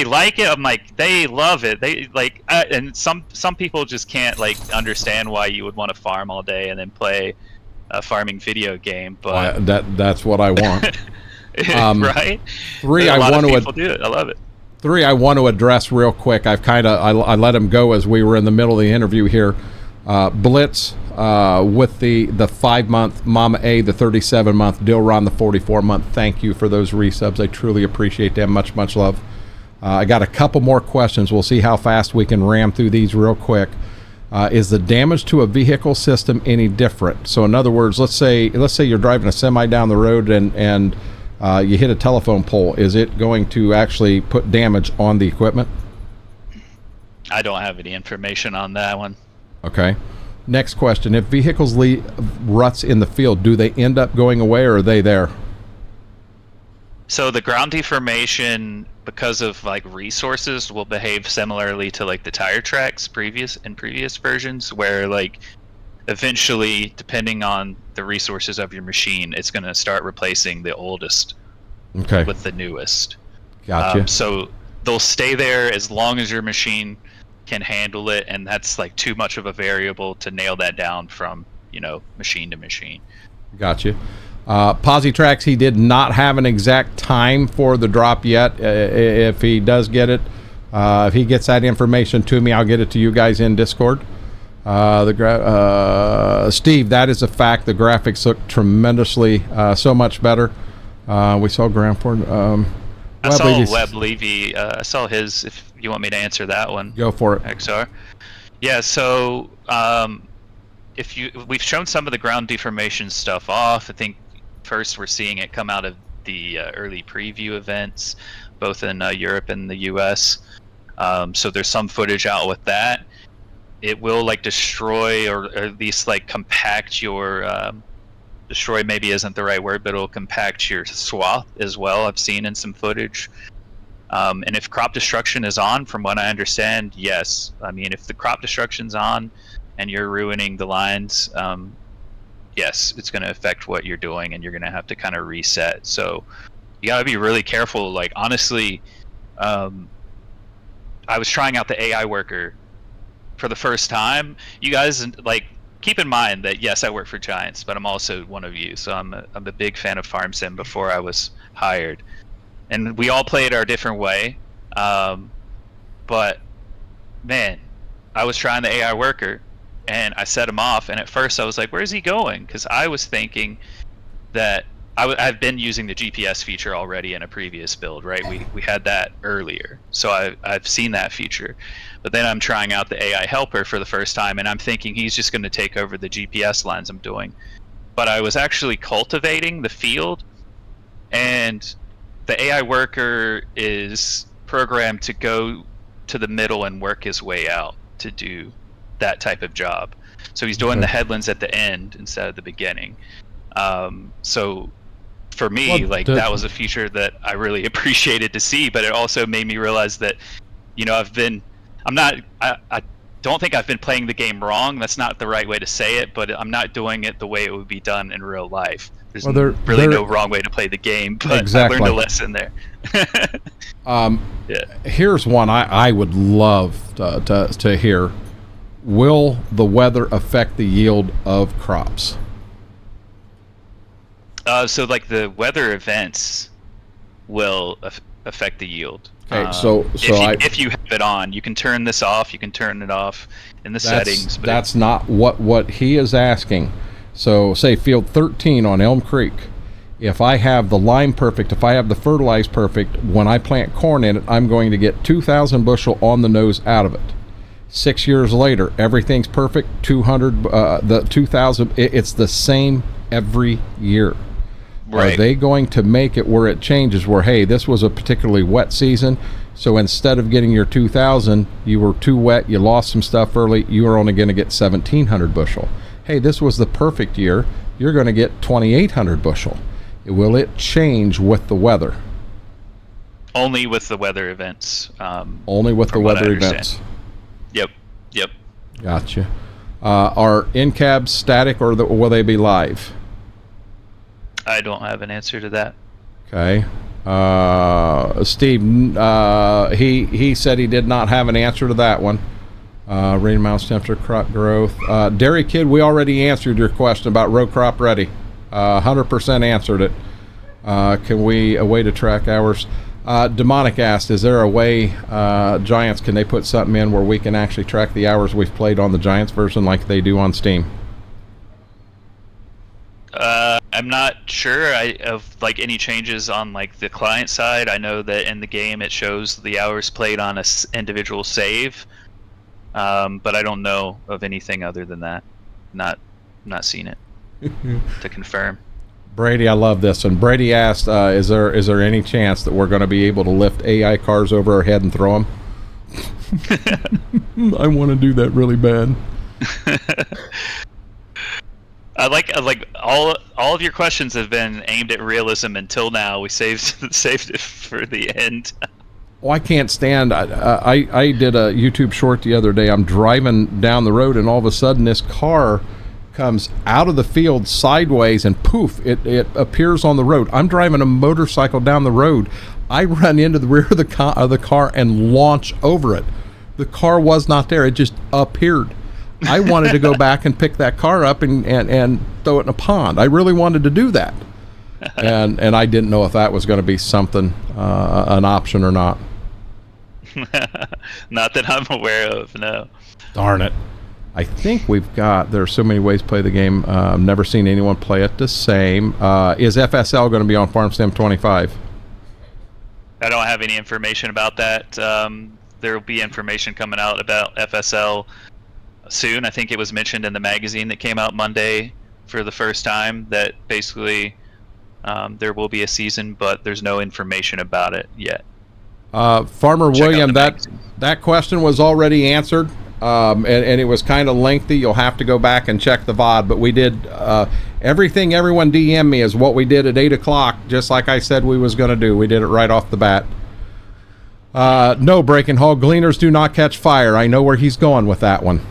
like it? I'm like, they love it. They like, and some people just can't like understand why you would want to farm all day and then play a farming video game. But that's what I want. Right? Three, a lot I of want people do it. I love it. Three, I want to address real quick. I let him go as we were in the middle of the interview here. Blitz with the 5-month, Mama A the 37-month, Dilron the 44-month. Thank you for those resubs. I truly appreciate them. Much love. I got a couple more questions. We'll see how fast we can ram through these real quick. Is the damage to a vehicle system any different? So in other words, let's say you're driving a semi down the road and you hit a telephone pole. Is it going to actually put damage on the equipment? I don't have any information on that one. Okay. Next question. If vehicles leave ruts in the field, do they end up going away, or are they there? So the ground deformation, because of like resources, will behave similarly to like the tire tracks in previous versions, where like eventually, depending on the resources of your machine, it's going to start replacing the oldest with the newest. Gotcha. So they'll stay there as long as your machine can handle it, and that's like too much of a variable to nail that down from, you know, machine to machine. Gotcha. Positrax, he did not have an exact time for the drop yet. If he does get it, if he gets that information to me, I'll get it to you guys in Discord. Steve, that is a fact. The graphics look tremendously so much better. We saw Granford. I saw Webb Levy. I saw his. If you want me to answer that one, go for it. XR. Yeah. So we've shown some of the ground deformation stuff off. I think first we're seeing it come out of the early preview events, both in Europe and the US. So there's some footage out with that. It will like destroy, or at least like compact your destroy maybe isn't the right word, but it'll compact your swath as well. I've seen in some footage. And if crop destruction is on, from what I understand, yes. I mean, if the crop destruction's on and you're ruining the lines, yes, it's going to affect what you're doing, and you're going to have to kind of reset. So you got to be really careful. Like, honestly, I was trying out the AI worker for the first time. You guys, like, keep in mind that yes, I work for Giants, but I'm also one of you. So I'm a big fan of Farm Sim before I was hired, and we all play it our different way. But man, I was trying the AI worker, and I set him off. And at first, I was like, "Where's he going?" Because I was thinking that I've been using the GPS feature already in a previous build, right? We had that earlier, so I've seen that feature. But then I'm trying out the AI helper for the first time, and I'm thinking he's just going to take over the GPS lines I'm doing. But I was actually cultivating the field, and the AI worker is programmed to go to the middle and work his way out to do that type of job. So he's doing the headlands at the end instead of the beginning. So for me, like that was a feature that I really appreciated to see, but it also made me realize that, you know, I don't think I've been playing the game wrong. That's not the right way to say it, but I'm not doing it the way it would be done in real life. There's really no wrong way to play the game, but exactly. I learned a lesson there. Here's one I would love to hear. Will the weather affect the yield of crops? So like the weather events will affect the yield. Okay, if you have it on, you can turn this off. You can turn it off in the settings. But that's not what he is asking. So say field 13 on Elm Creek. If I have the lime perfect, if I have the fertilize perfect, when I plant corn in it, I'm going to get 2,000 bushel on the nose out of it. 6 years later, everything's perfect. 2,000. It's the same every year. Right. Are they going to make it where it changes? Where, hey, this was a particularly wet season, so instead of getting your 2,000, you were too wet. You lost some stuff early. You are only going to get 1,700 bushel. Hey, this was the perfect year. You're going to get 2,800 bushel. Will it change with the weather? Only with the weather events. Only with the weather events. Yep. Gotcha. Are in-cabs static or will they be live? I don't have an answer to that. Okay. Steve, he said he did not have an answer to that one. Rain amounts, temperature, crop growth. Dairy Kid, we already answered your question about row crop ready. 100% answered it. A way to track hours? Demonic asked, is there a way, Giants, can they put something in where we can actually track the hours we've played on the Giants version like they do on Steam? I'm not sure of like any changes on like the client side. I know that in the game it shows the hours played on a individual save, but I don't know of anything other than that. Not seen it to confirm. Brady, I love this. And Brady asked, is there any chance that we're going to be able to lift AI cars over our head and throw them? I want to do that really bad. I like all of your questions have been aimed at realism until now. We saved it for the end. Oh, I can't stand. I did a YouTube short the other day. I'm driving down the road, and all of a sudden, this car comes out of the field sideways, and poof! It appears on the road. I'm driving a motorcycle down the road. I run into the rear of the car and launch over it. The car was not there. It just appeared. I wanted to go back and pick that car up and throw it in a pond. I really wanted to do that. And I didn't know if that was going to be something, an option or not. Not that I'm aware of, no. Darn it. I think there are so many ways to play the game. I've never seen anyone play it the same. Is FSL going to be on FarmSim 25? I don't have any information about that. There will be information coming out about FSL soon. I think it was mentioned in the magazine that came out Monday for the first time that basically there will be a season, but there's no information about it yet. Farmer William, that question was already answered, and it was kind of lengthy. You'll have to go back and check the VOD, but we did everything everyone DM me is what we did at 8 o'clock, just like I said we was going to do. We did it right off the bat. No, Breaking Hall, gleaners do not catch fire. I know where he's going with that one.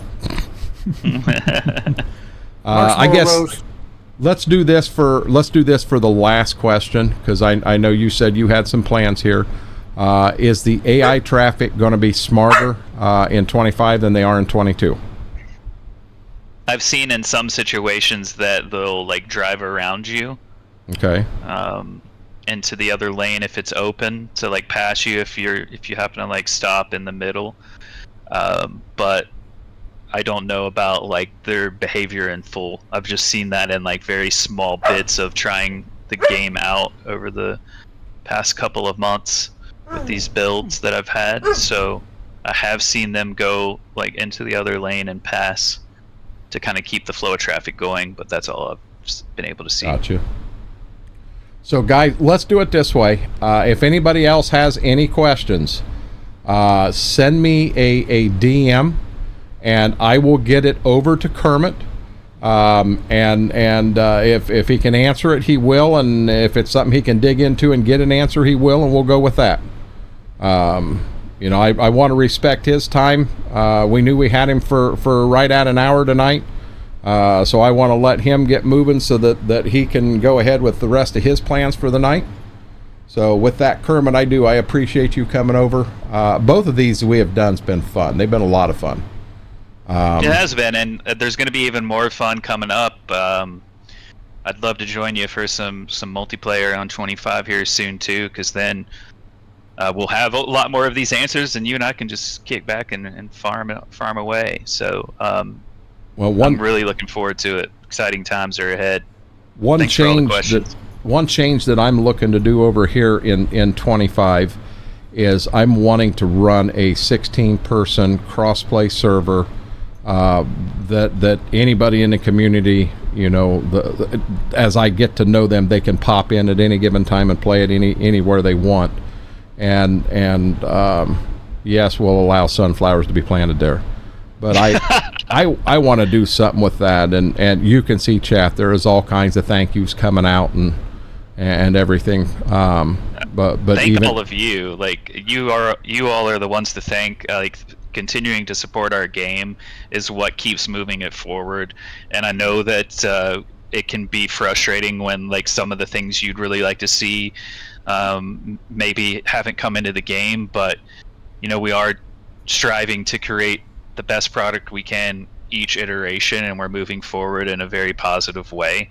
I guess let's do this for the last question, because I know you said you had some plans here. Is the AI traffic going to be smarter in 25 than they are in 22? I've seen in some situations that they'll like drive around you. Okay. Into the other lane if it's open to like pass you if you happen to like stop in the middle. But I don't know about like their behavior in full. I've just seen that in like very small bits of trying the game out over the past couple of months with these builds that I've had. So I have seen them go like into the other lane and pass to kind of keep the flow of traffic going, but that's all I've been able to see. Gotcha. So guys, let's do it this way. If anybody else has any questions, send me a DM, and I will get it over to Kermit. If he can answer it, he will, and if it's something he can dig into and get an answer, he will, and we'll go with that. You know, I want to respect his time. We knew we had him for right at an hour tonight, so I want to let him get moving so that he can go ahead with the rest of his plans for the night. So with that, Kermit, I appreciate you coming over. Both of these we have done's been fun. They've been a lot of fun. It has been, and there's going to be even more fun coming up. I'd love to join you for some multiplayer on 25 here soon too, because then we'll have a lot more of these answers, and you and I can just kick back and farm away. So, I'm really looking forward to it. Exciting times are ahead. One change that I'm looking to do over here in 25 is I'm wanting to run a 16-person crossplay server. That anybody in the community, you know, as I get to know them, they can pop in at any given time and play it anywhere they want, and yes, we'll allow sunflowers to be planted there, but I want to do something with that, and you can see, chat, there is all kinds of thank yous coming out and everything. But thank even all of you. Like you all are the ones to thank. Like continuing to support our game is what keeps moving it forward. And I know that it can be frustrating when like some of the things you'd really like to see maybe haven't come into the game, but you know, we are striving to create the best product we can each iteration, and we're moving forward in a very positive way.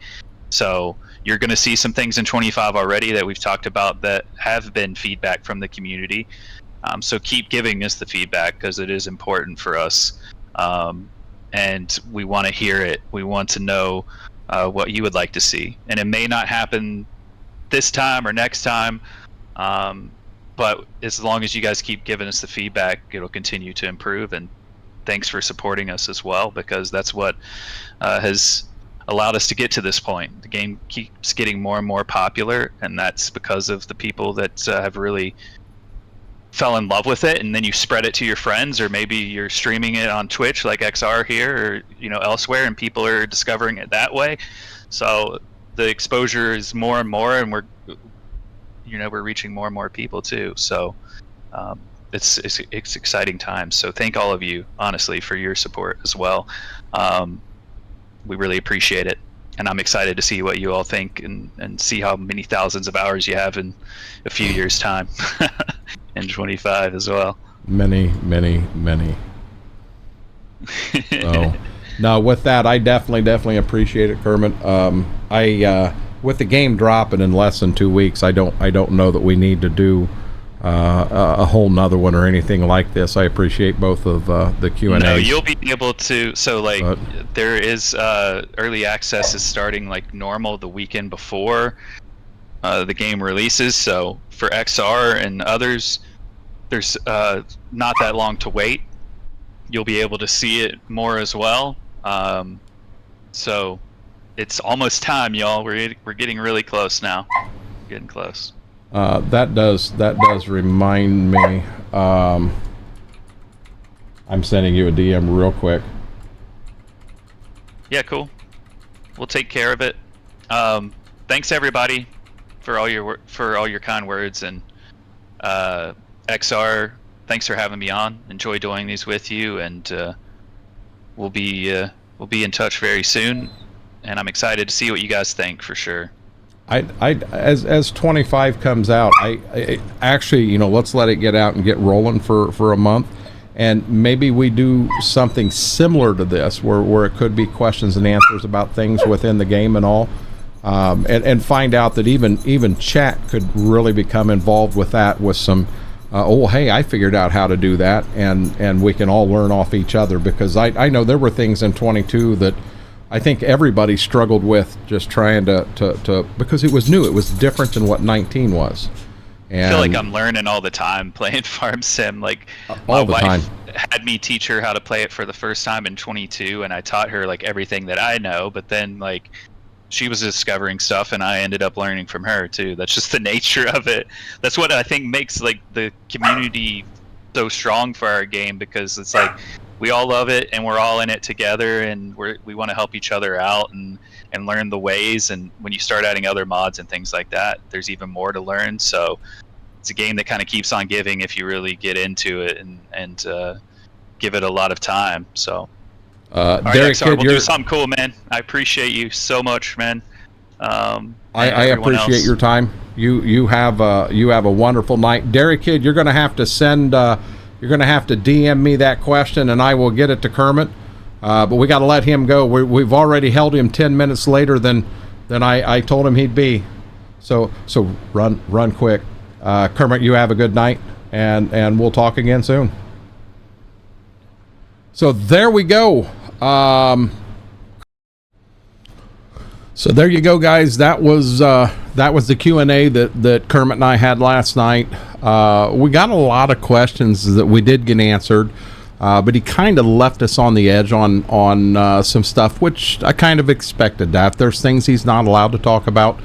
So you're going to see some things in 25 already that we've talked about that have been feedback from the community. So keep giving us the feedback, because it is important for us, and we want to hear it. We want to know what you would like to see, and it may not happen this time or next time, but as long as you guys keep giving us the feedback, it'll continue to improve. And thanks for supporting us as well, because that's what has allowed us to get to this point. The game keeps getting more and more popular, and that's because of the people that have really fell in love with it, and then you spread it to your friends, or maybe you're streaming it on Twitch like XR here, or you know, elsewhere, and people are discovering it that way. So the exposure is more and more, and we're reaching more and more people too. So it's exciting times. So thank all of you, honestly, for your support as well. We really appreciate it, and I'm excited to see what you all think, and see how many thousands of hours you have in a few years' time. And 25 as well. Many. So, no, with that, I definitely appreciate it, Kermit. With the game dropping in less than 2 weeks, I don't know that we need to do a whole nother one or anything like this. I appreciate both of the Q&A. No, you'll be able to. So like, there is early access is starting like normal the weekend before the game releases. So for XR and others, there's not that long to wait. You'll be able to see it more as well. So it's almost time, y'all. We're getting really close now. Getting close. That does remind me. I'm sending you a DM real quick. Yeah, cool. We'll take care of it. Thanks everybody for all your kind words, and XR, thanks for having me on. Enjoy doing these with you, and we'll be in touch very soon. And I'm excited to see what you guys think for sure. As 25 comes out, I actually, you know, let's let it get out and get rolling for a month, and maybe we do something similar to this, where it could be questions and answers about things within the game and all, and find out that even chat could really become involved with that, with some oh, hey, I figured out how to do that, and we can all learn off each other, because I know there were things in 22 that I think everybody struggled with, just trying to because it was new, it was different than what 19 was. And I feel like I'm learning all the time playing Farm Sim. Like all the time. Had me teach her how to play it for the first time in 22, and I taught her like everything that I know, but then like she was discovering stuff, and I ended up learning from her too. That's just the nature of it. That's what I think makes like the community so strong for our game, because it's like we all love it, and we're all in it together, and we want to help each other out and learn the ways. And when you start adding other mods and things like that, there's even more to learn. So it's a game that kind of keeps on giving if you really get into it and give it a lot of time. So Derek, we'll do something cool, man. I appreciate you so much, man. I appreciate your time. You have a wonderful night, Derek Kid. You're going to have to send you're going to have to DM me that question, and I will get it to Kermit. But we got to let him go. We've already held him 10 minutes later than I told him he'd be. So run quick. Kermit, you have a good night, and we'll talk again soon. So there we go. So there you go, guys. That was the Q&A that Kermit and I had last night. We got a lot of questions that we did get answered, but he kind of left us on the edge on some stuff, which I kind of expected that. If there's things he's not allowed to talk about,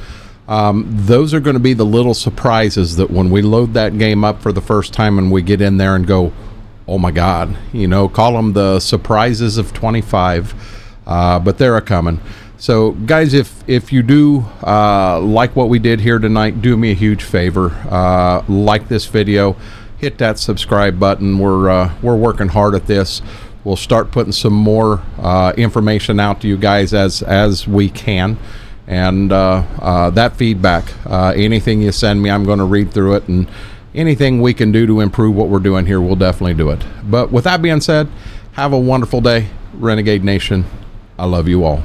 those are going to be the little surprises that when we load that game up for the first time and we get in there and go, oh my God, call them the surprises of 25, but they're a-coming. So guys, if you do like what we did here tonight, do me a huge favor, like this video, hit that subscribe button. We're working hard at this. We'll start putting some more information out to you guys as we can, and that feedback, anything you send me, I'm going to read through it, and anything we can do to improve what we're doing here, we'll definitely do it. But with that being said, have a wonderful day, Renegade Nation. I love you all.